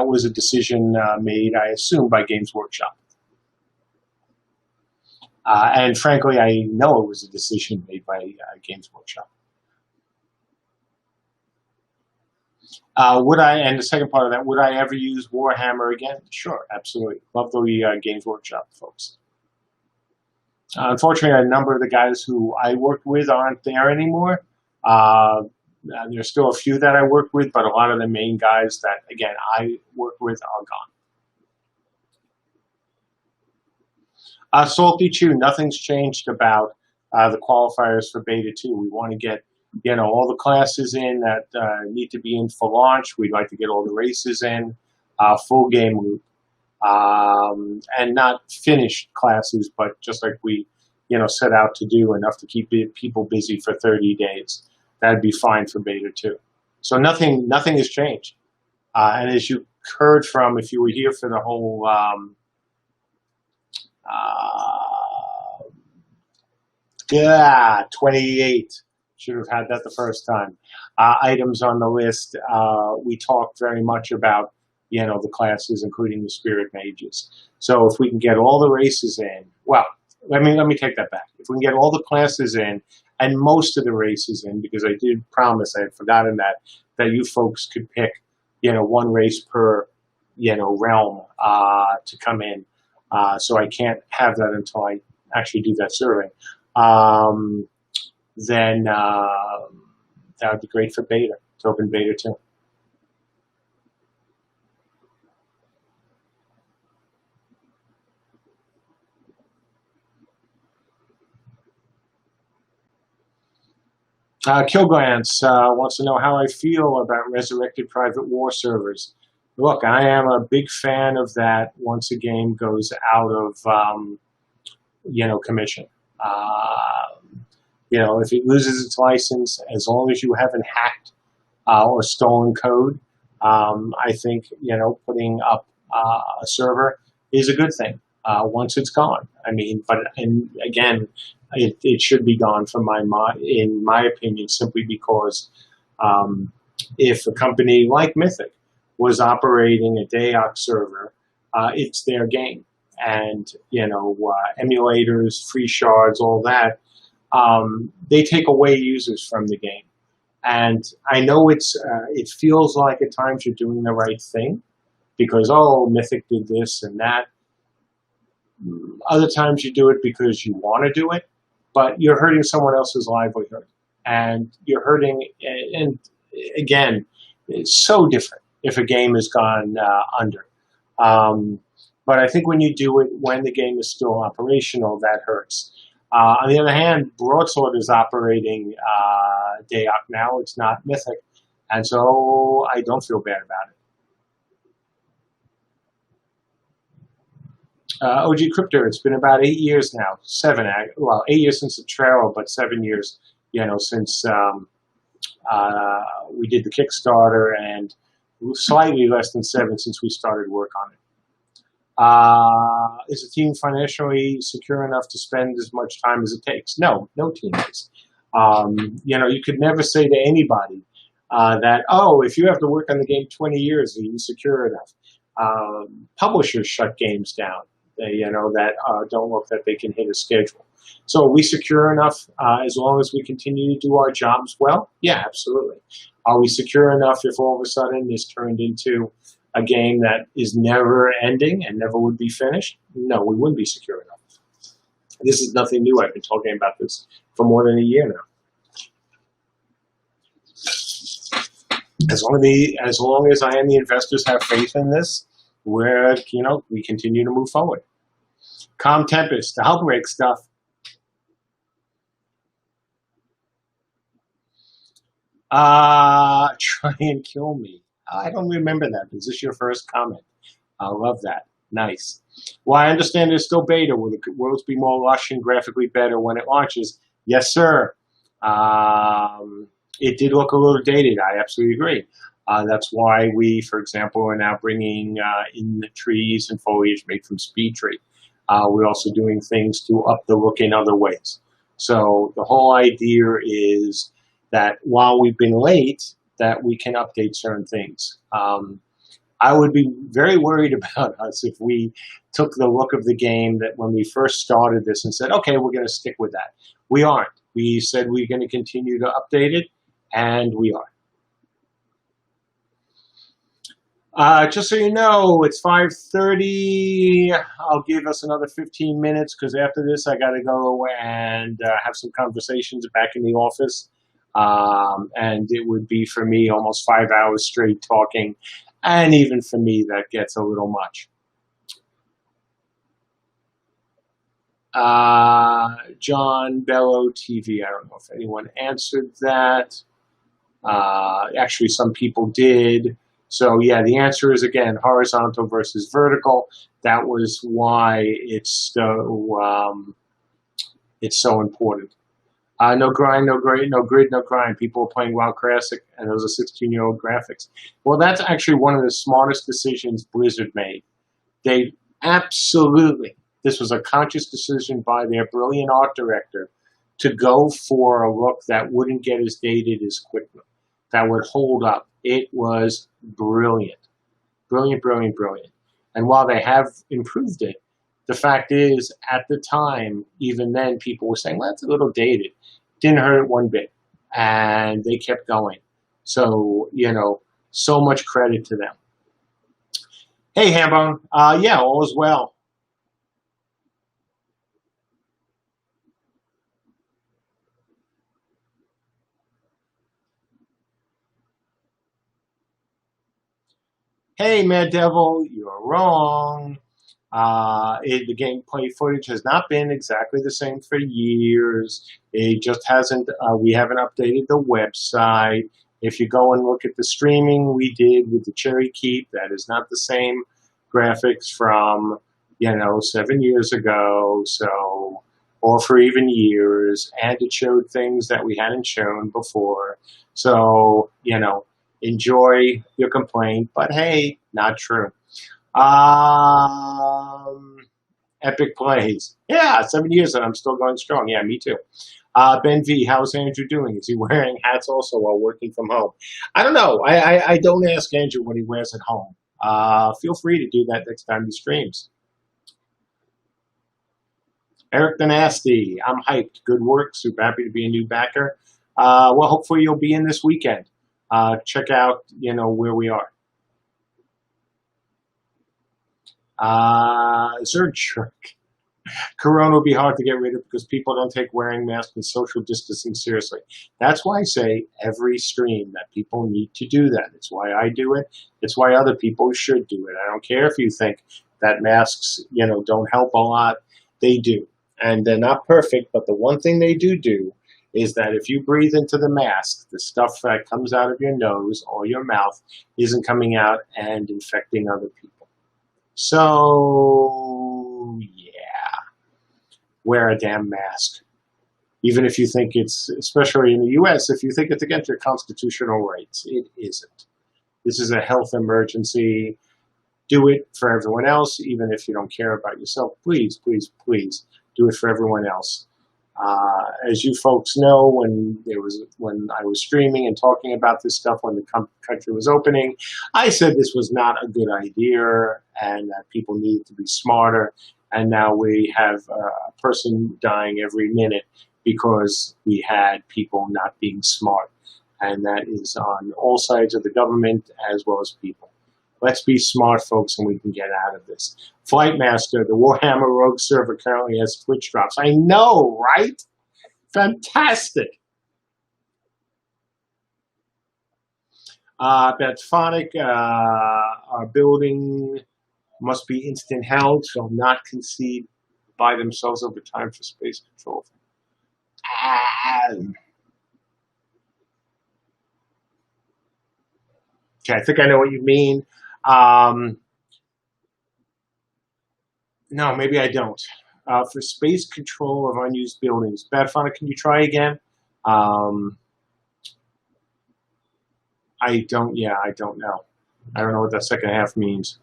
was a decision made, I assume, by Games Workshop. And frankly, I know it was a decision made by Games Workshop. And the second part of that, would I ever use Warhammer again? Sure, absolutely. Love the Games Workshop folks. Unfortunately, a number of the guys who I worked with aren't there anymore. There's still a few that I work with, but a lot of the main guys that, again, I work with are gone. Salty Chew, nothing's changed about the qualifiers for Beta 2. We want to get all the classes in that need to be in for launch. We'd like to get all the races in, full game loop. And not finished classes, but just like we, set out to do, enough to keep people busy for 30 days. That'd be fine for Beta 2. So nothing has changed. And as you heard from, if you were here for the whole 28, should have had that the first time, items on the list, we talked very much about the classes, including the Spirit Mages. So if we can get all the races in, well, let me take that back. If we can get all the classes in and most of the races in, because I did promise, I had forgotten that you folks could pick, one race per, realm to come in. So I can't have that until I actually do that survey. Then that would be great for beta, to open Beta 2. Kilglance wants to know how I feel about Resurrected private war servers. Look, I am a big fan of that once a game goes out of, commission. If it loses its license, as long as you haven't hacked or stolen code, I think, putting up a server is a good thing once it's gone. I mean, and again, it should be gone in my opinion, simply because if a company like Mythic was operating a Devout server, it's their game. And, emulators, free shards, all that, they take away users from the game. And I know it feels like at times you're doing the right thing because, oh, Mythic did this and that. Other times you do it because you want to do it, but you're hurting someone else's livelihood. And you're hurting, and again, it's so different if a game has gone under. But I think when you do it when the game is still operational, that hurts. On the other hand, Broadsword is operating Devout now. It's not Mythic. And so I don't feel bad about it. OG Crypto, it's been about 8 years now. 7, well, 8 years since the trail, but 7 years, since we did the Kickstarter, and slightly less than 7 since we started work on it. Is the team financially secure enough to spend as much time as it takes? No team is. You could never say to anybody that, oh, if you have to work on the game 20 years, are you secure enough? Publishers shut games down, that don't look that they can hit a schedule. So are we secure enough as long as we continue to do our jobs well? Yeah, absolutely. Are we secure enough if all of a sudden this turned into a game that is never ending and never would be finished? No, we wouldn't be secure enough. This is nothing new. I've been talking about this for more than a year now. As long as I and the investors have faith in this, we continue to move forward. Calm Tempest, the Outbreak stuff. Try and kill me. I don't remember that. Is this your first comment? I love that. Nice. Well, I understand there's still beta. Will the worlds be more lush and graphically better when it launches? Yes, sir. It did look a little dated. I absolutely agree. That's why we, for example, are now bringing in the trees and foliage made from speed tree. We're also doing things to up the look in other ways. So the whole idea is that while we've been late, that we can update certain things. I would be very worried about us if we took the look of the game that when we first started this and said, okay, we're going to stick with that. We aren't. We said we're going to continue to update it, and we are. Just so you know, it's 5:30. I'll give us another 15 minutes because after this, I got to go and have some conversations back in the office. And it would be for me almost 5 hours straight talking. And even for me, that gets a little much. John Bello TV. I don't know if anyone answered that. Actually, some people did. So yeah, the answer is again horizontal versus vertical. That was why it's so important. No grind, no grid, no grid, no grind. People are playing WoW Classic, and those are 16-year-old graphics. Well, that's actually one of the smartest decisions Blizzard made. They absolutely, this was a conscious decision by their brilliant art director to go for a look that wouldn't get as dated as quickly, that would hold up. It was brilliant. Brilliant, brilliant, brilliant. And while they have improved it, the fact is, at the time, even then, people were saying, well, that's a little dated. Didn't hurt it one bit. And they kept going. So, so much credit to them. Hey, Hambone. Yeah, all is well. Hey, Mad Devil, you're wrong. The gameplay footage has not been exactly the same for years. It just hasn't, we haven't updated the website. If you go and look at the streaming we did with the Cherry Keep, that is not the same graphics from, 7 years ago, so, or for even years, and it showed things that we hadn't shown before. So, enjoy your complaint, but hey, not true. Epic plays. Yeah, 7 years and I'm still going strong. Yeah, me too. Ben V, how's Andrew doing? Is he wearing hats also while working from home? I don't know. I don't ask Andrew what he wears at home. Feel free to do that next time he streams. Eric the Nasty, I'm hyped. Good work. Super happy to be a new backer. Well, hopefully you'll be in this weekend. Check out, where we are. Zerg. Corona will be hard to get rid of because people don't take wearing masks and social distancing seriously. That's why I say every stream that people need to do that. It's why I do it. It's why other people should do it. I don't care if you think that masks, don't help a lot. They do. And they're not perfect, but the one thing they do is that if you breathe into the mask, the stuff that comes out of your nose or your mouth isn't coming out and infecting other people. So, yeah, wear a damn mask. Even if you think it's, especially in the US, if you think it's against your constitutional rights, it isn't. This is a health emergency. Do it for everyone else, even if you don't care about yourself. Please, please, please do it for everyone else. As you folks know, when I was streaming and talking about this stuff when the country was opening, I said this was not a good idea and that people needed to be smarter. And now we have a person dying every minute because we had people not being smart. And that is on all sides of the government as well as people. Let's be smart, folks, and we can get out of this. Flightmaster, the Warhammer Rogue server currently has Twitch drops. I know, right? Fantastic. Batphonic, our building must be instant held, so not concede by themselves over time for space control. Okay, I think I know what you mean. No, maybe I don't. For space control of unused buildings. Badphonic, can you try again? I don't know. I don't know what that second half means.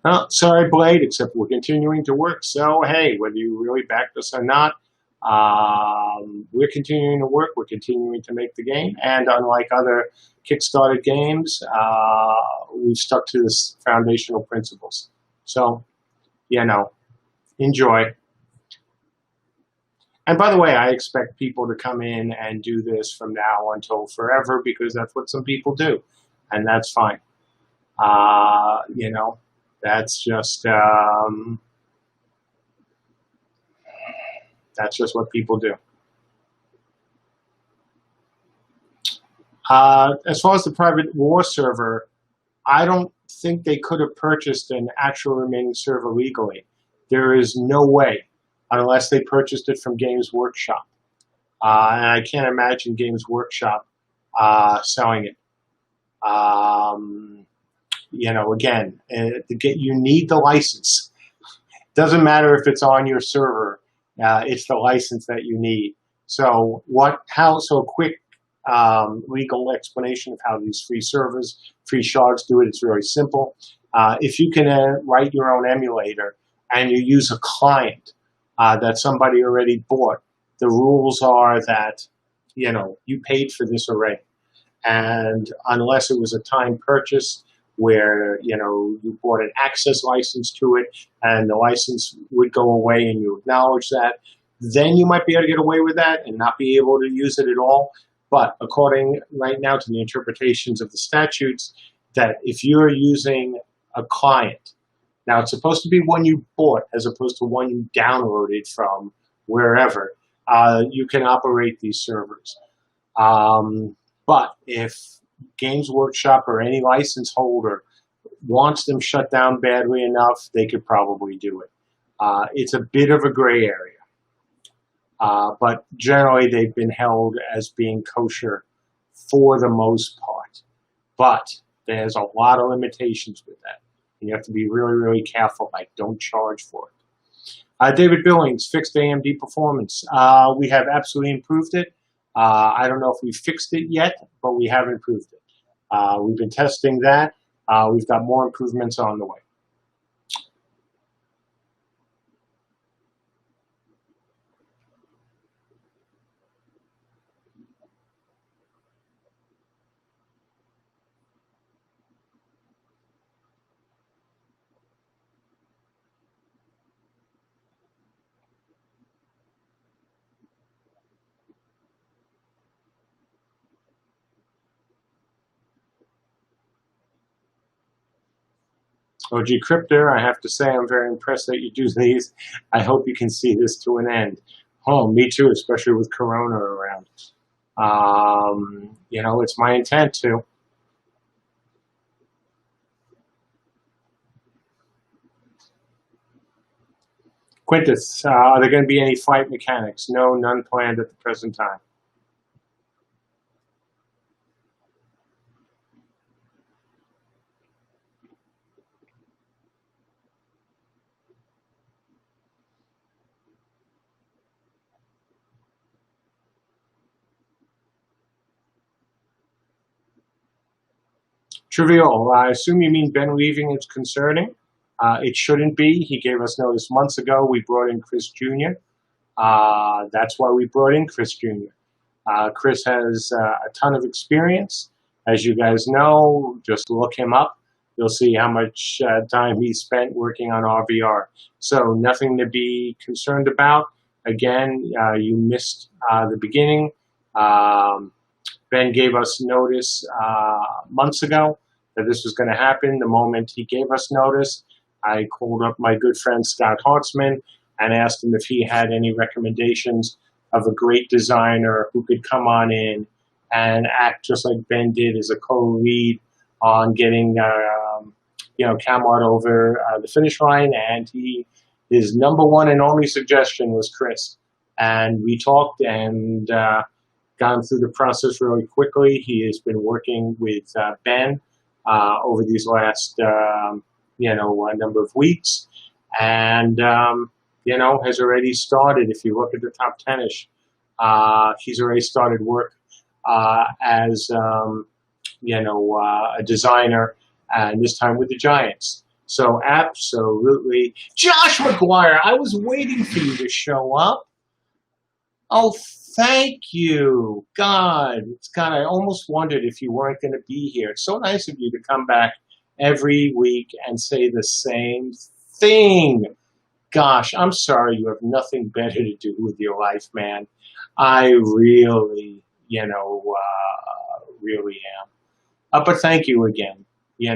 Oh, sorry, Blade, except we're continuing to work. So, hey, whether you really backed us or not, We're continuing to work. We're continuing to make the game. And unlike other Kickstarter games, we've stuck to this foundational principles. So, enjoy. And by the way, I expect people to come in and do this from now until forever because that's what some people do. And that's fine. That's just what people do. As far as the private war server, I don't think they could have purchased an actual remaining server legally. There is no way, unless they purchased it from Games Workshop. And I can't imagine Games Workshop selling it. Again, you need the license. Doesn't matter if it's on your server. It's the license that you need. So a quick legal explanation of how these free servers, free shards do it. It's very simple. If you can write your own emulator and you use a client that somebody already bought, the rules are that, you paid for this array. And unless it was a time purchase where, you bought an access license to it and the license would go away and you acknowledge that, then you might be able to get away with that and not be able to use it at all. But according right now to the interpretations of the statutes, that if you're using a client, now it's supposed to be one you bought as opposed to one you downloaded from wherever, you can operate these servers. But if Games Workshop or any license holder wants them shut down badly enough, they could probably do it. It's a bit of a gray area. But generally they've been held as being kosher for the most part. But there's a lot of limitations with that. And you have to be really, really careful, like don't charge for it. David Billings, fixed AMD performance. We have absolutely improved it. I don't know if we fixed it yet, but we have improved it. We've been testing that. We've got more improvements on the way. OG Cryptor, I have to say I'm very impressed that you do these. I hope you can see this to an end. Oh, me too, especially with Corona around. It's my intent to. Quintus, are there going to be any fight mechanics? No, none planned at the present time. Trivial, I assume you mean Ben leaving is concerning. It shouldn't be. He gave us notice months ago. We brought in Chris Jr. That's why we brought in Chris Jr. Chris has a ton of experience. As you guys know, just look him up. You'll see how much time he spent working on RVR. So nothing to be concerned about. Again, you missed the beginning. Ben gave us notice months ago that this was going to happen. The moment he gave us notice, I called up my good friend Scott Hawksman and asked him if he had any recommendations of a great designer who could come on in and act just like Ben did as a co-lead on getting Camelot over the finish line. And his number one and only suggestion was Chris. And we talked and gone through the process really quickly. He has been working with Ben over these last number of weeks, and has already started. If you look at the top 10ish, he's already started work as a designer, and this time with the Giants. So absolutely, Josh McGuire, I was waiting for you to show up. Oh, thank you. God, I almost wondered if you weren't going to be here. It's so nice of you to come back every week and say the same thing. Gosh, I'm sorry you have nothing better to do with your life, man. I really, really am. But thank you again. I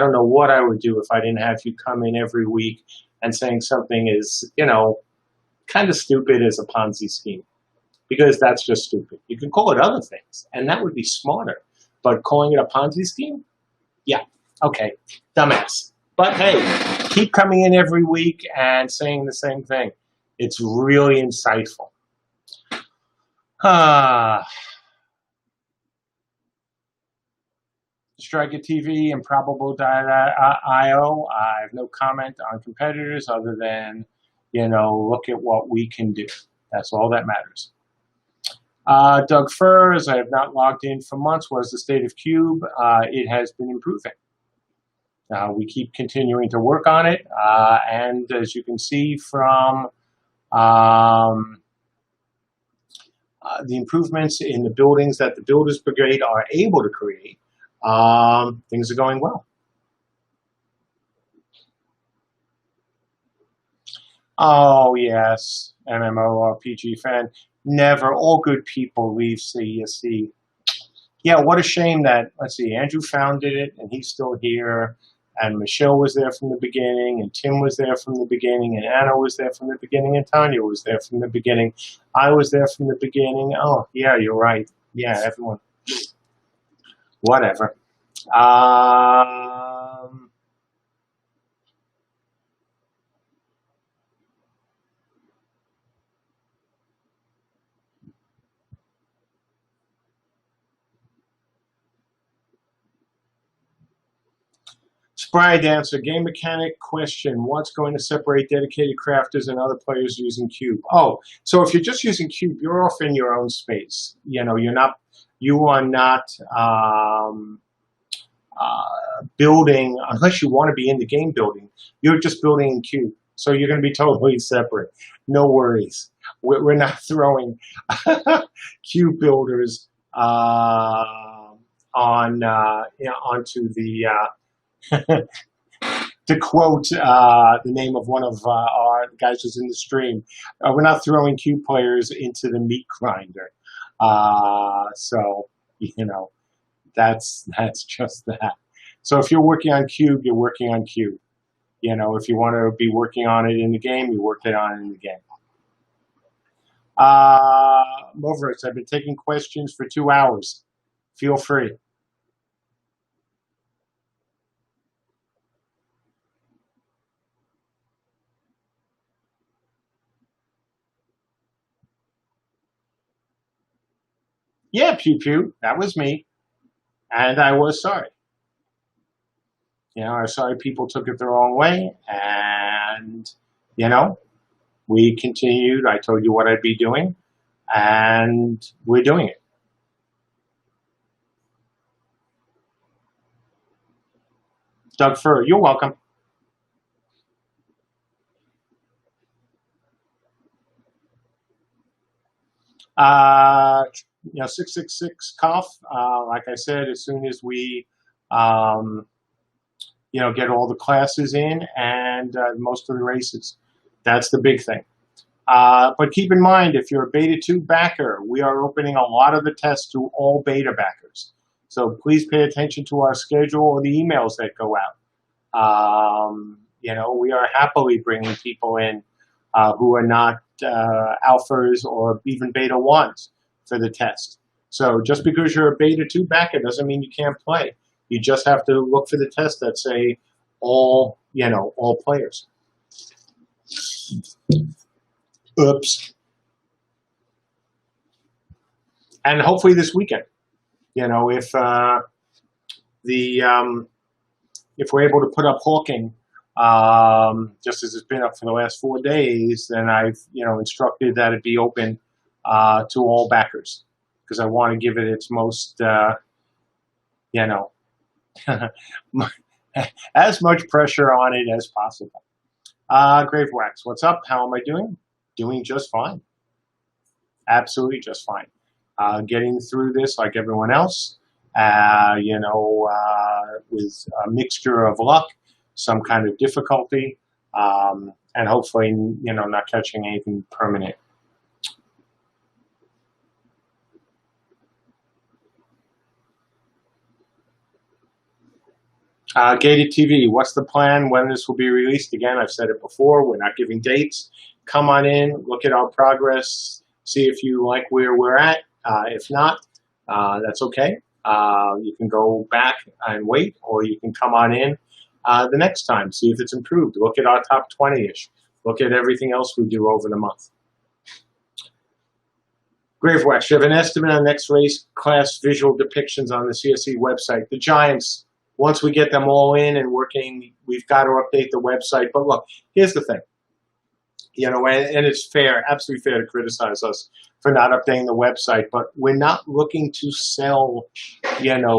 don't know what I would do if I didn't have you come in every week and saying something as, kind of stupid as a Ponzi scheme, because that's just stupid. You can call it other things, and that would be smarter. But calling it a Ponzi scheme? Yeah, okay, dumbass. But hey, keep coming in every week and saying the same thing. It's really insightful. Striker TV and Probable.io. I have no comment on competitors other than, look at what we can do. That's all that matters. Doug Furs, I have not logged in for months. What is the state of Cube? It has been improving. We keep continuing to work on it. And as you can see from the improvements in the buildings that the Builders Brigade are able to create, things are going well. Oh, yes, MMORPG fan. Never. All good people leave CSC. Yeah, what a shame that, let's see, Andrew founded it, and he's still here, and Michelle was there from the beginning, and Tim was there from the beginning, and Anna was there from the beginning, and Tanya was there from the beginning. I was there from the beginning. Oh, yeah, you're right. Yeah, everyone. Whatever. Spry Dancer, game mechanic question. What's going to separate dedicated crafters and other players using Cube? Oh, so if you're just using Cube, you're off in your own space. You are not building, unless you want to be in the game building, you're just building in Cube. So you're going to be totally separate. No worries. We're not throwing Cube builders onto the to quote the name of one of our guys who's in the stream, we're not throwing Cube players into the meat grinder. So, that's just that. So if you're working on Cube, you're working on Cube. If you want to be working on it in the game, you work it on in the game. Moverts, I've been taking questions for 2 hours. Feel free. Yeah, Pew Pew, that was me. And I was sorry. I'm sorry people took it the wrong way. And, we continued. I told you what I'd be doing. And we're doing it. Doug Fur, you're welcome. 666 cough. Like I said, as soon as we, get all the classes in and most of the races, that's the big thing. But keep in mind, if you're a Beta 2 backer, we are opening a lot of the tests to all Beta backers. So please pay attention to our schedule or the emails that go out. We are happily bringing people in who are not alphas or even Beta 1s for the test. So just because you're a Beta 2 backer doesn't mean you can't play. You just have to look for the tests that say all players. Oops. And hopefully this weekend, if if we're able to put up hawking, just as it's been up for the last 4 days, then I've instructed that it be open to all backers, because I want to give it its most as much pressure on it as possible. Grave Wax, what's up? How am I doing? Doing just fine. absolutely just fine. Getting through this like everyone else, with a mixture of luck, some kind of difficulty, and hopefully, not catching anything permanent. Gated TV, what's the plan? When this will be released? Again, I've said it before, we're not giving dates. Come on in, look at our progress, see if you like where we're at. If not, that's okay. You can go back and wait, or you can come on in the next time, see if it's improved. Look at our top 20-ish. Look at everything else we do over the month. Gravewax, you have an estimate on next race class visual depictions on the CSE website. The Giants, once we get them all in and working, we've got to update the website. But look, here's the thing. And it's fair, absolutely fair to criticize us for not updating the website, but we're not looking to sell,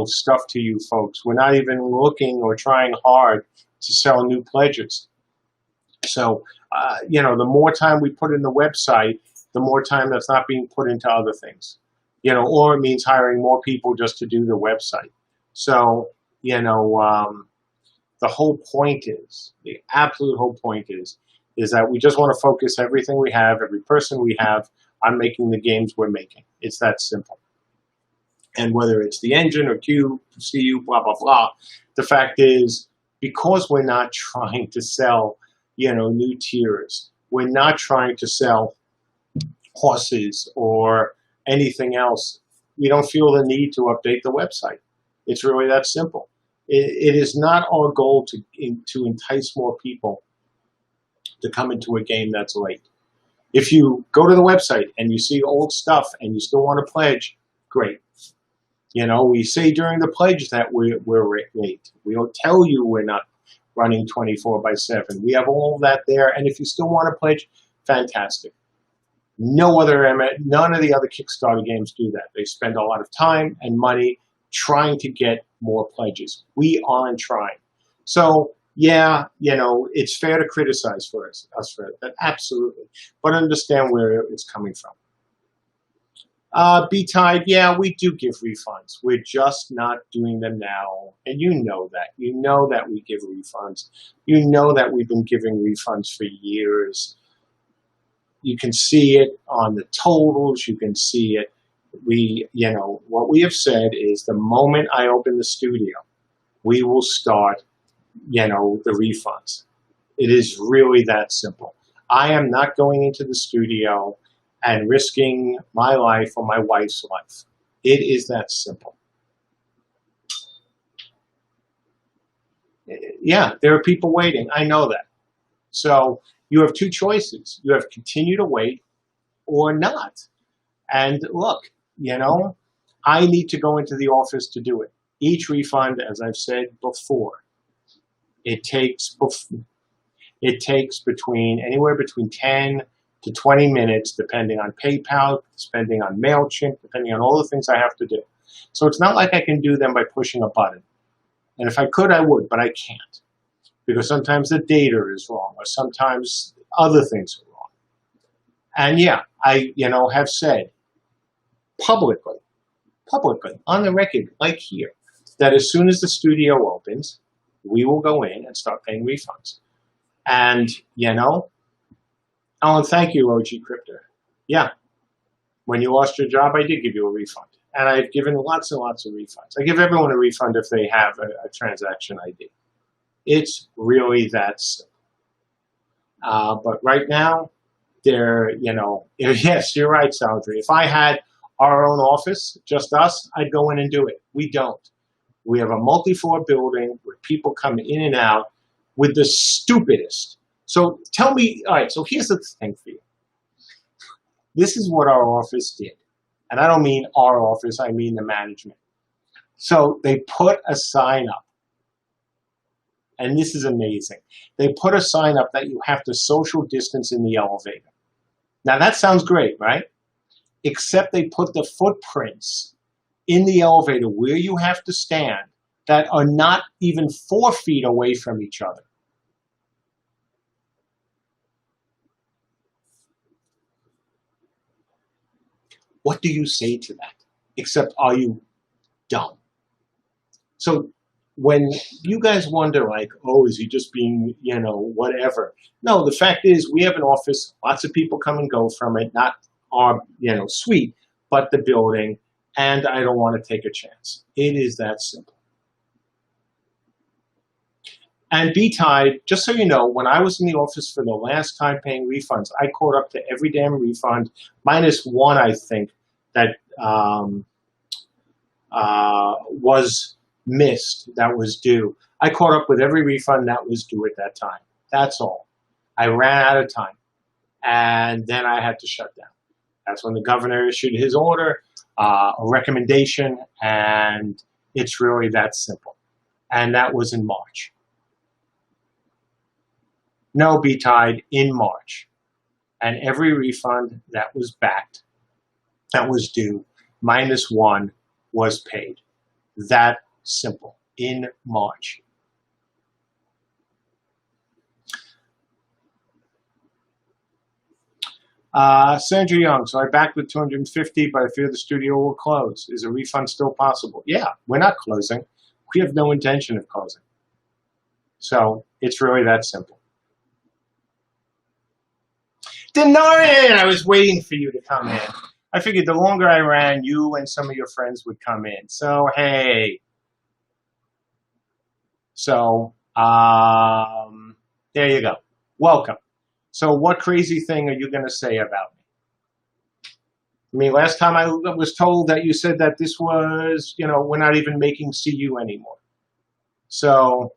stuff to you folks. We're not even looking or trying hard to sell new pledges. So, the more time we put in the website, the more time that's not being put into other things, or it means hiring more people just to do the website. So, the whole point is, the absolute whole point is that we just want to focus everything we have, every person we have, on making the games we're making. It's that simple. And whether it's the engine or Q, CU, blah, blah, blah, the fact is, because we're not trying to sell, new tiers, we're not trying to sell horses or anything else, we don't feel the need to update the website. It's really that simple. It is not our goal to entice more people to come into a game that's late. If you go to the website and you see old stuff and you still want to pledge, great. We say during the pledge that we're late. We'll tell you we're not running 24/7. We have all that there, and if you still want to pledge, fantastic. None of the other Kickstarter games do that. They spend a lot of time and money trying to get more pledges. We aren't trying. So, yeah, it's fair to criticize us for that, absolutely. But understand where it's coming from. B-Tide, yeah, we do give refunds. We're just not doing them now. And you know that. You know that we give refunds. You know that we've been giving refunds for years. You can see it on the totals. You can see it. What we have said is the moment I open the studio, we will start, the refunds. It is really that simple. I am not going into the studio and risking my life or my wife's life. It is that simple. Yeah, there are people waiting. I know that. So you have two choices. You have continue to wait or not. And look, I need to go into the office to do it. Each refund, as I've said before, it takes anywhere between 10 to 20 minutes, depending on PayPal, depending on MailChimp, depending on all the things I have to do. So it's not like I can do them by pushing a button. And if I could, I would, but I can't. Because sometimes the data is wrong, or sometimes other things are wrong. And yeah, I, have said publicly, on the record, like here, that as soon as the studio opens, we will go in and start paying refunds. And, and thank you, OG Crypto. Yeah, when you lost your job, I did give you a refund. And I've given lots and lots of refunds. I give everyone a refund if they have a transaction ID. It's really that simple. But right now, yes, you're right, Saldry. If I had our own office, just us, I'd go in and do it. We don't. We have a multi-floor building where people come in and out with the stupidest. So tell me, all right, so here's the thing for you. This is what our office did. And I don't mean our office, I mean the management. So they put a sign up. And this is amazing. They put a sign up that you have to social distance in the elevator. Now that sounds great, right? Except they put the footprints in the elevator where you have to stand that are not even 4 feet away from each other. What do you say to that? Except, are you dumb? So when you guys wonder, like, oh, is he just being, whatever? No, the fact is we have an office. Lots of people come and go from it, not our, suite, but the building. And I don't want to take a chance. It is that simple. And B-Tide, just so you know, when I was in the office for the last time paying refunds, I caught up to every damn refund, minus one, I think, that was missed, that was due. I caught up with every refund that was due at that time. That's all. I ran out of time. And then I had to shut down. That's when the governor issued his order, a recommendation, and it's really that simple. And that was in March. No, B-Tide, in March. And every refund that was backed, that was due, minus one, was paid. That simple, in March. Sandra Young, so I backed with 250, but I fear the studio will close. Is a refund still possible? Yeah, we're not closing. We have no intention of closing. So it's really that simple. Denarian, I was waiting for you to come in. I figured the longer I ran, you and some of your friends would come in. So, hey. So, there you go. Welcome. So what crazy thing are you going to say about me? I mean, last time I was told that you said that this was, we're not even making CU anymore. So,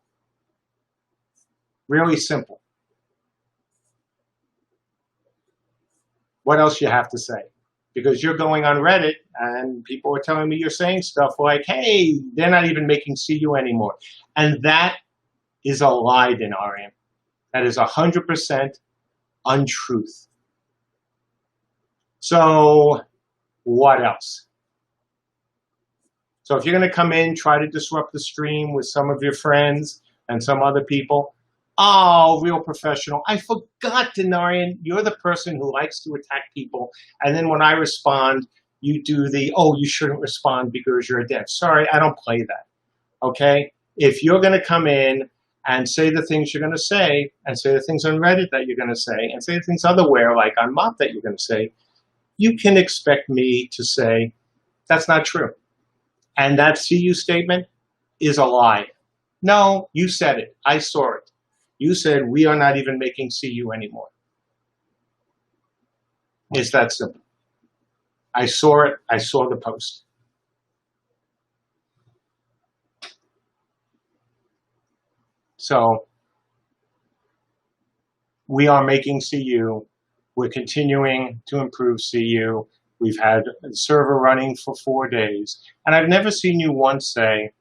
really simple. What else you have to say? Because you're going on Reddit and people are telling me you're saying stuff like, hey, they're not even making CU anymore. And that is a lie, Denarian. That is 100% untruth. So what else? So if you're going to come in, try to disrupt the stream with some of your friends and some other people, oh, real professional. I forgot, Denarian, you're the person who likes to attack people. And then when I respond, you do the, oh, you shouldn't respond because you're a dev. Sorry, I don't play that. Okay? If you're going to come in and say the things you're going to say, and say the things on Reddit that you're going to say, and say the things otherwhere, like on Mop that you're going to say, you can expect me to say, that's not true. And that CU statement is a lie. No, you said it. I saw it. You said we are not even making CU anymore. It's that simple. I saw it. I saw the post. So we are making CU. We're continuing to improve CU. We've had a server running for 4 days. And I've never seen you once say,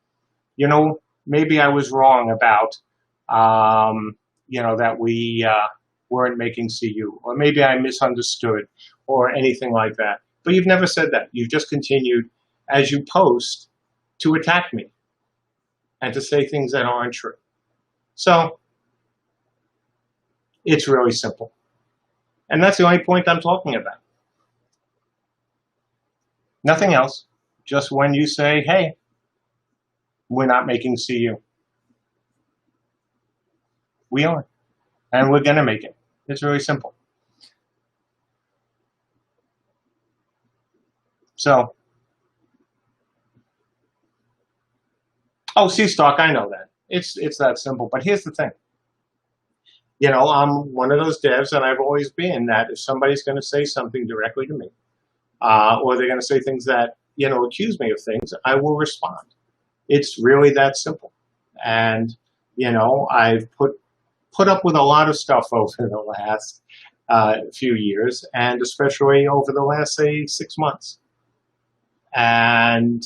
maybe I was wrong about, that we weren't making CU. Or maybe I misunderstood or anything like that. But you've never said that. You've just continued, as you post, to attack me and to say things that aren't true. So it's really simple. And that's the only point I'm talking about. Nothing else. Just when you say, hey, we're not making CU. We are. And we're going to make it. It's really simple. So, oh, C-Stock, I know that. It's that simple. But here's the thing. I'm one of those devs, and I've always been, that if somebody's going to say something directly to me, or they're going to say things that, accuse me of things, I will respond. It's really that simple. And, I've put up with a lot of stuff over the last few years, and especially over the last, say, 6 months. And,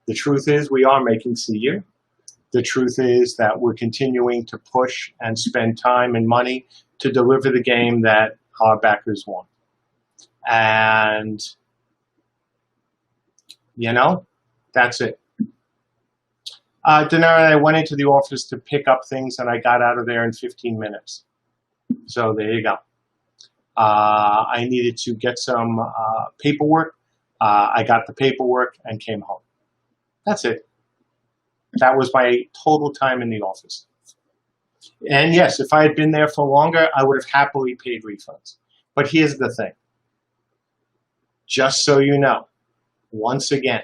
the truth is we are making CU. The truth is that we're continuing to push and spend time and money to deliver the game that our backers want. And, that's it. Denara, I went into the office to pick up things, and I got out of there in 15 minutes. So there you go. I needed to get some paperwork. I got the paperwork and came home. That's it. That was my total time in the office. And yes, if I had been there for longer, I would have happily paid refunds. But here's the thing. Just so you know, once again,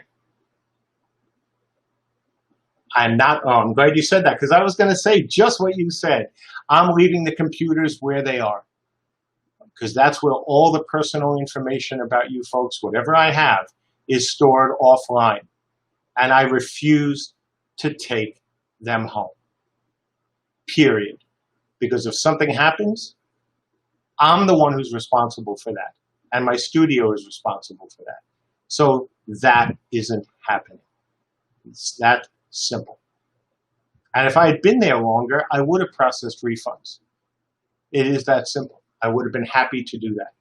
I'm not, oh, I'm glad you said that, because I was going to say just what you said. I'm leaving the computers where they are, because that's where all the personal information about you folks, whatever I have, is stored offline. And I refuse to take them home, period. Because if something happens, I'm the one who's responsible for that. And my studio is responsible for that. So that isn't happening. It's that simple. And if I had been there longer, I would have processed refunds. It is that simple. I would have been happy to do that.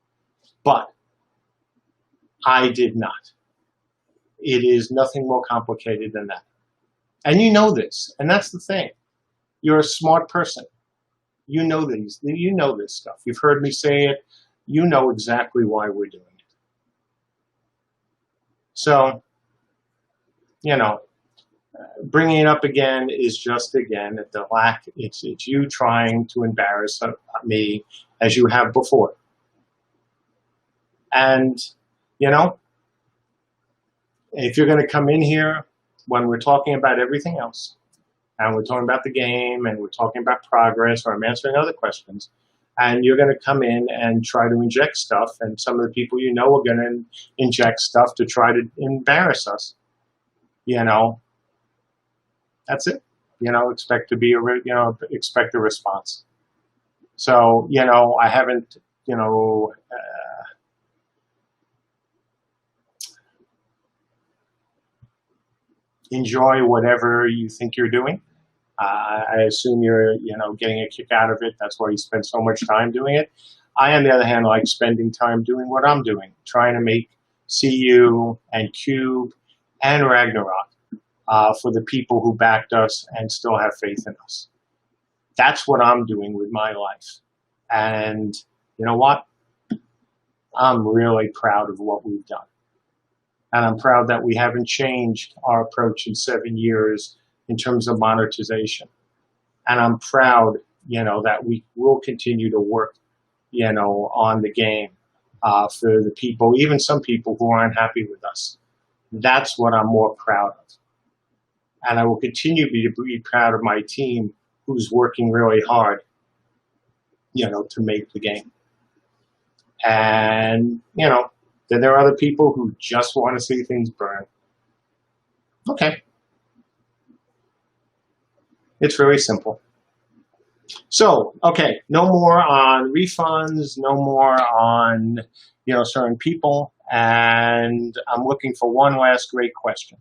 But I did not. It is nothing more complicated than that. And you know this, and that's the thing. You're a smart person. You know these. You know this stuff. You've heard me say it. You know exactly why we're doing it. So, you know, bringing it up again is just, again, the lack. It's you trying to embarrass me as you have before. And, you know, if you're going to come in here when we're talking about everything else, and we're talking about the game, and we're talking about progress, or I'm answering other questions, and you're going to come in and try to inject stuff, and some of the people you know are going to inject stuff to try to embarrass us, you know, that's it. You know, expect a response. So, you know, I haven't, you know, enjoy whatever you think you're doing. I assume you're, you know, getting a kick out of it. That's why you spend so much time doing it. I, on the other hand, like spending time doing what I'm doing, trying to make CU and Cube and Ragnarok for the people who backed us and still have faith in us. That's what I'm doing with my life. And you know what? I'm really proud of what we've done. And I'm proud that we haven't changed our approach in 7 years in terms of monetization. And I'm proud, you know, that we will continue to work, you know, on the game for the people, even some people who aren't happy with us. That's what I'm more proud of. And I will continue to be proud of my team who's working really hard, you know, to make the game. And, you know, then there are other people who just want to see things burn. Okay. It's very simple. So, okay, no more on refunds, no more on, you know, certain people. And I'm looking for one last great question.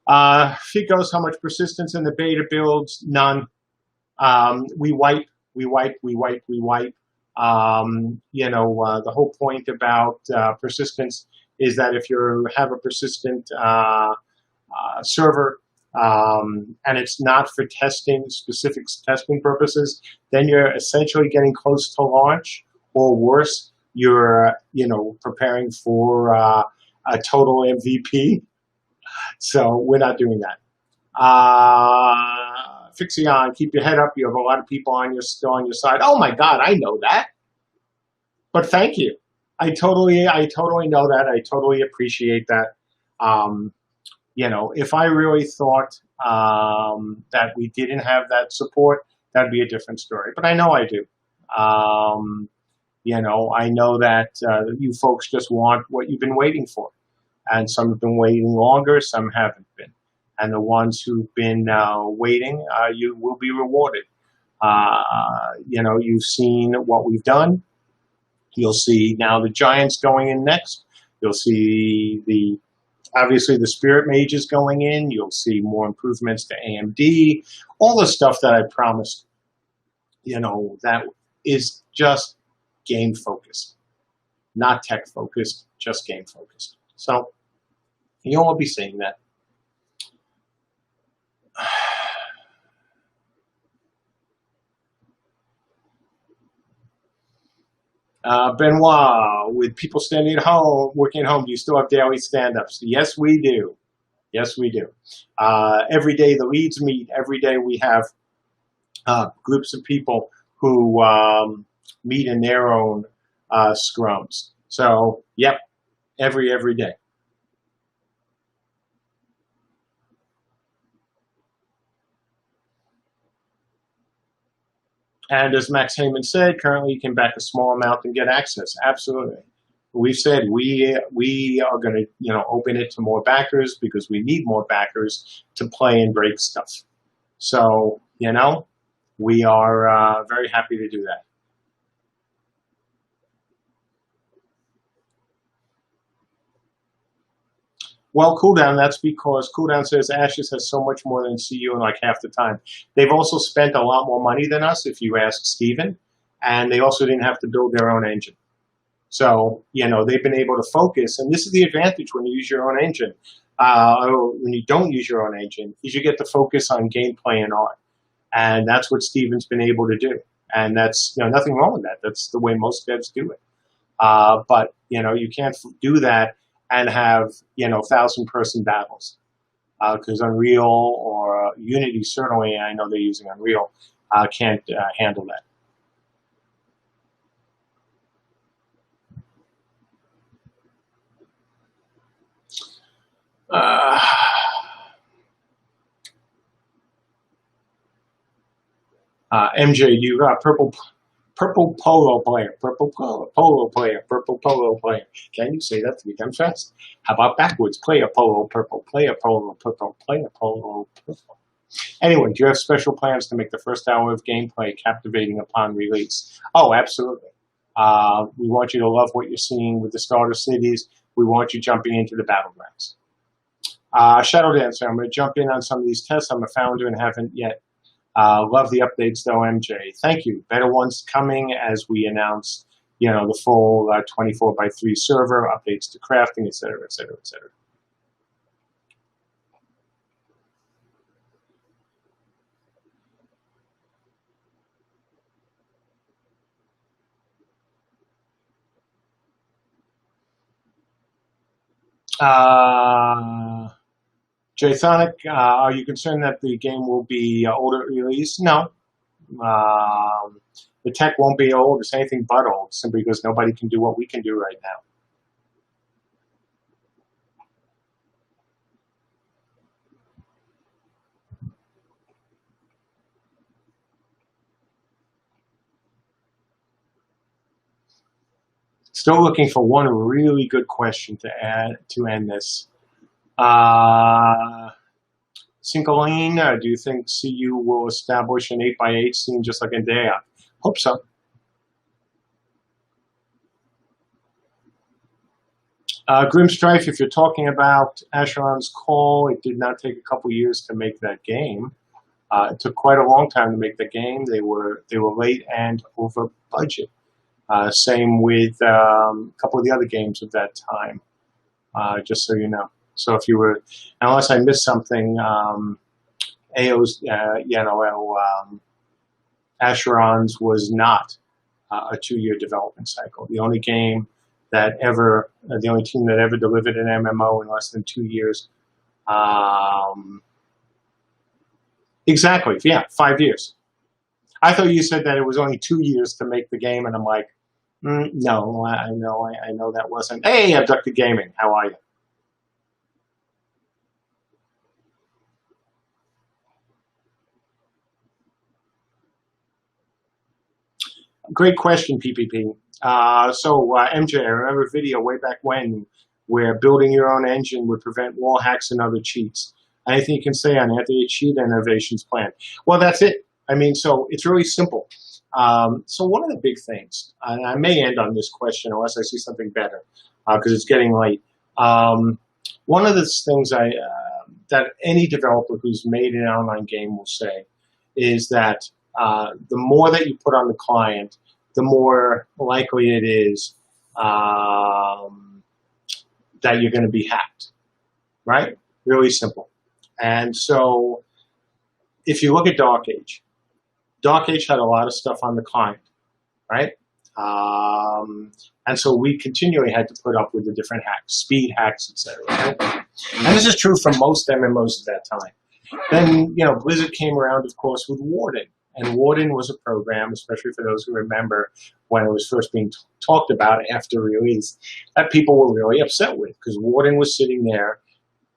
Ficos, how much persistence in the beta builds? None. We wipe. You know, the whole point about persistence is that if you have a persistent server and it's not for testing, specific testing purposes, then you're essentially getting close to launch, or worse, you're, you know, preparing for a total MVP. So we're not doing that. Fixion, keep your head up. You have a lot of people still on your side. Oh my God, I know that. But thank you. I totally know that. I totally appreciate that. You know, if I really thought that we didn't have that support, that'd be a different story. But I know I do. You know, I know that you folks just want what you've been waiting for. And some have been waiting longer, some haven't been. And the ones who've been waiting, you will be rewarded. You know, you've seen what we've done. You'll see now the Giants going in next. You'll see the Obviously, the Spirit Mage is going in. You'll see more improvements to AMD. All the stuff that I promised, that is just game focused, not tech focused, just game focused. So you'll all be seeing that. Benoit, with people standing at home, working at home, do you still have daily stand-ups? Yes, we do. Yes, we do. Every day the leads meet. Every day we have groups of people who meet in their own scrums. So, yep, every day. And as Max Heyman said, currently you can back a small amount and get access. Absolutely. We've said we are going to open it to more backers because we need more backers to play and break stuff. So we are very happy to do that. Well, Cooldown, that's because Cooldown says Ashes has so much more than CU in like half the time. They've also spent a lot more money than us, if you ask Steven, and they also didn't have to build their own engine. So, they've been able to focus, and this is the advantage when you use your own engine. When you don't use your own engine, is you get to focus on gameplay and art. And that's what Steven's been able to do. And that's, nothing wrong with that. That's the way most devs do it. But, you can't do that and have 1,000-person battles, because Unreal or Unity, certainly, I know they're using Unreal, can't handle that. MJ, you got purple polo player, purple polo player, purple polo player. Can you say that 3 times fast? How about backwards? Player polo, purple, player polo, purple, player polo, purple. Anyway, do you have special plans to make the first hour of gameplay captivating upon release? Oh, absolutely. We want you to love what you're seeing with the starter cities. We want you jumping into the battlegrounds. Shadow Dancer, I'm going to jump in on some of these tests. I'm a founder and haven't yet. Love the updates, though, MJ. Thank you. Better ones coming as we announce, the full 24/3 server, updates to crafting, et cetera, et cetera, et cetera. Jthonic, are you concerned that the game will be older release? No. The tech won't be old. It's anything but old, simply because nobody can do what we can do right now. Still looking for one really good question to end this. Cincoline, do you think CU will establish an 8x8 scene just like in Dea? Hope so. Grim Strife, if you're talking about Asheron's Call, it did not take a couple years to make that game. It took quite a long time to make the game. They were late and over budget. Same with a couple of the other games of that time, just so you know. So if you were, unless I missed something, AO's, Asheron's was not a 2-year development cycle. The only game that ever, the only team that ever delivered an MMO in less than 2 years. Exactly, yeah, 5 years. I thought you said that it was only 2 years to make the game, and I'm like, no, I know that wasn't. Hey, Abducted Gaming, how are you? Great question, PPP. MJ, I remember a video way back when where building your own engine would prevent wall hacks and other cheats. Anything you can say on anti-cheat innovations plan? Well, that's it. I mean, so it's really simple. So one of the big things, and I may end on this question unless I see something better, because it's getting late. one of the things that any developer who's made an online game will say is that the more that you put on the client, the more likely it is that you're going to be hacked, right? Really simple. And so if you look at Dark Age had a lot of stuff on the client, right? And so we continually had to put up with the different hacks, speed hacks, etc. Right? And this is true for most MMOs at that time. Then, Blizzard came around, of course, with Warden. And Warden was a program, especially for those who remember when it was first being talked about after release, that people were really upset with, because Warden was sitting there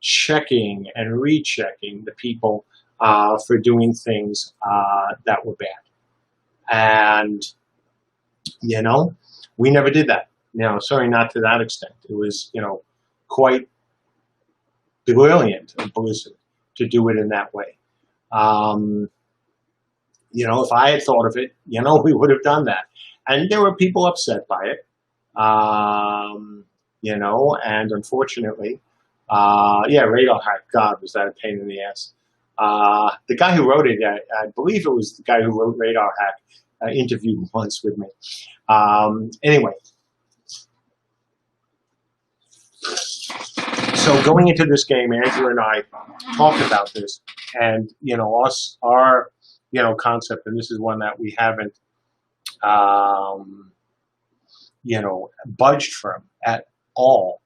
checking and rechecking the people for doing things that were bad. And, we never did that. Sorry, not to that extent. It was, quite brilliant of Blizzard to do it in that way. If I had thought of it, we would have done that. And there were people upset by it, and unfortunately, Radar Hack, God, was that a pain in the ass. The guy who wrote it, I believe it was the guy who wrote Radar Hack, interviewed once with me. Anyway, so going into this game, Andrew and I talked about this, and our concept, and this is one that we haven't budged from at all,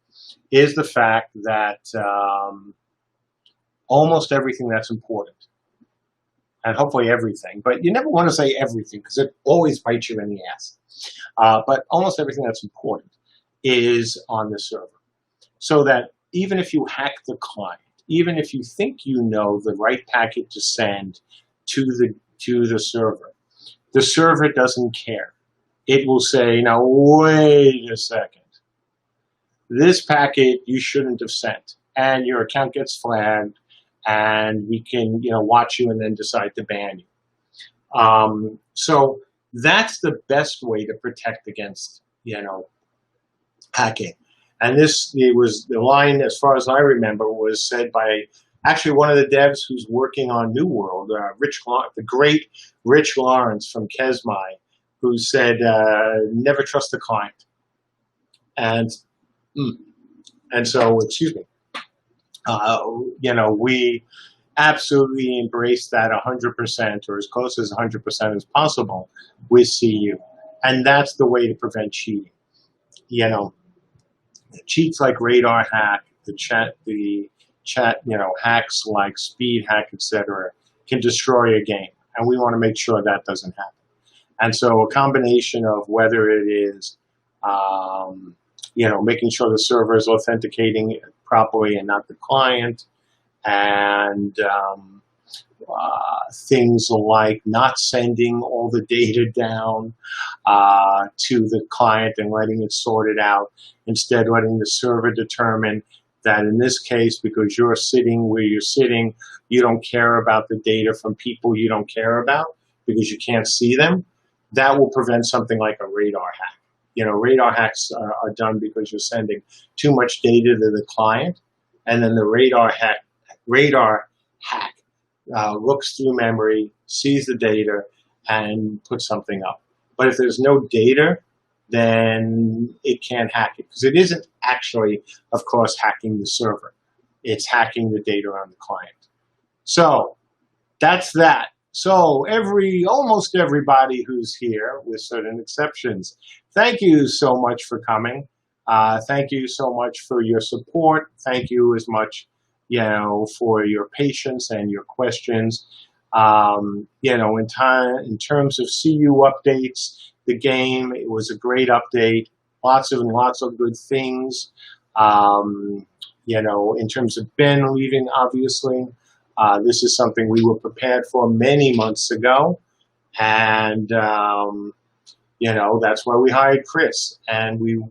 is the fact that almost everything that's important, and hopefully everything, but you never want to say everything because it always bites you in the ass, but almost everything that's important is on the server. So that even if you hack the client, even if you think you know the right packet to send to the server doesn't care. It will say, now wait a second, this packet you shouldn't have sent, and your account gets flagged, and we can watch you and then decide to ban you. So that's the best way to protect against hacking. And it was the line, as far as I remember, was said by actually one of the devs who's working on New World, the great Rich Lawrence from Kesmai, who said, never trust the client. And so, excuse me, we absolutely embrace that 100%, or as close as 100% as possible with CU. And that's the way to prevent cheating. Cheats like Radar Hack, the chat, hacks like Speed Hack, etc., can destroy a game, and we want to make sure that doesn't happen. And so, a combination of whether it is, making sure the server is authenticating properly and not the client, and things like not sending all the data down to the client and letting it sort it out, instead letting the server determine that in this case, because you're sitting where you're sitting, you don't care about the data from people you don't care about because you can't see them. That will prevent something like a radar hack. Radar hacks are done because you're sending too much data to the client, and then the radar hack looks through memory, sees the data, and puts something up. But if there's no data, then it can't hack it, because it isn't actually, of course, hacking the server. It's hacking the data on the client. So that's that. So almost everybody who's here, with certain exceptions, thank you so much for coming. Thank you so much for your support. Thank you as much, for your patience and your questions. In terms of CU updates, the game, it was a great update. Lots of good things. In terms of Ben leaving, obviously, this is something we were prepared for many months ago. And, that's why we hired Chris. And we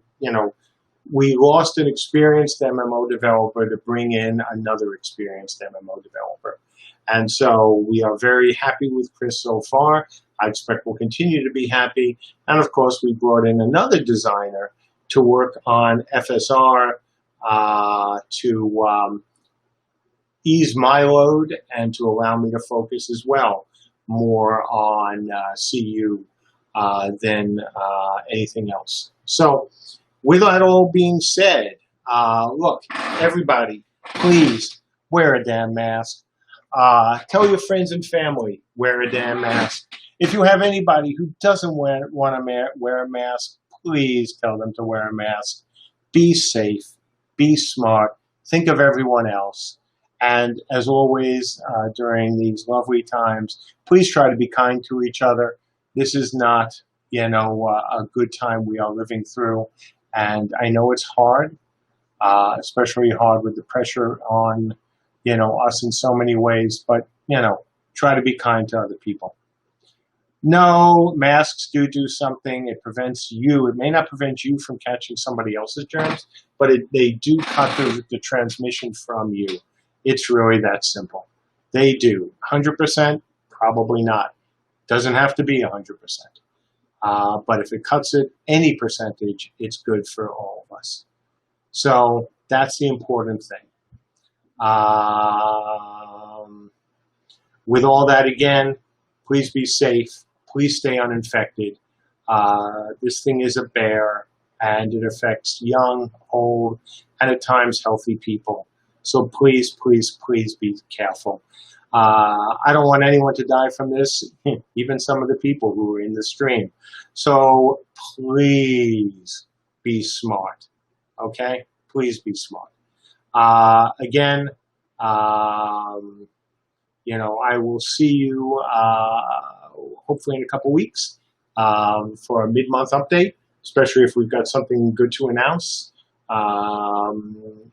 lost an experienced MMO developer to bring in another experienced MMO developer. And so we are very happy with Chris so far. I expect we'll continue to be happy. And of course, we brought in another designer to work on FSR to ease my load and to allow me to focus as well more on CU than anything else. So with that all being said, look, everybody, please wear a damn mask. Tell your friends and family, wear a damn mask. If you have anybody who doesn't want to wear a mask, please tell them to wear a mask. Be safe, be smart, think of everyone else. And as always, during these lovely times, please try to be kind to each other. This is not, a good time we are living through. And I know it's hard, especially hard with the pressure on, us in so many ways, but, try to be kind to other people. No, masks do something. It prevents you. It may not prevent you from catching somebody else's germs, but they do cut the transmission from you. It's really that simple. They do. 100%? Probably not. Doesn't have to be 100%. But if it cuts it any percentage, it's good for all of us. So that's the important thing. With all that, again, please be safe. Please stay uninfected. This thing is a bear, and it affects young, old, and at times healthy people. So please, please, please be careful. I don't want anyone to die from this, even some of the people who are in the stream. So please be smart, okay? Please be smart. Again, I will see you hopefully in a couple weeks for a mid-month update, especially if we've got something good to announce.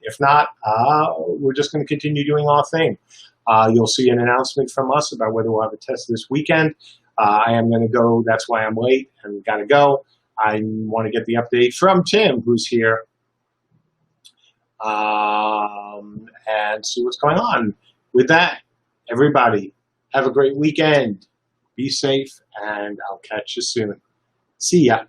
If not, we're just going to continue doing our thing. You'll see an announcement from us about whether we'll have a test this weekend. I am going to go. That's why I'm late and got to go. I want to get the update from Tim, who's here, and see what's going on. With that, everybody, have a great weekend. Be safe, and I'll catch you soon. See ya.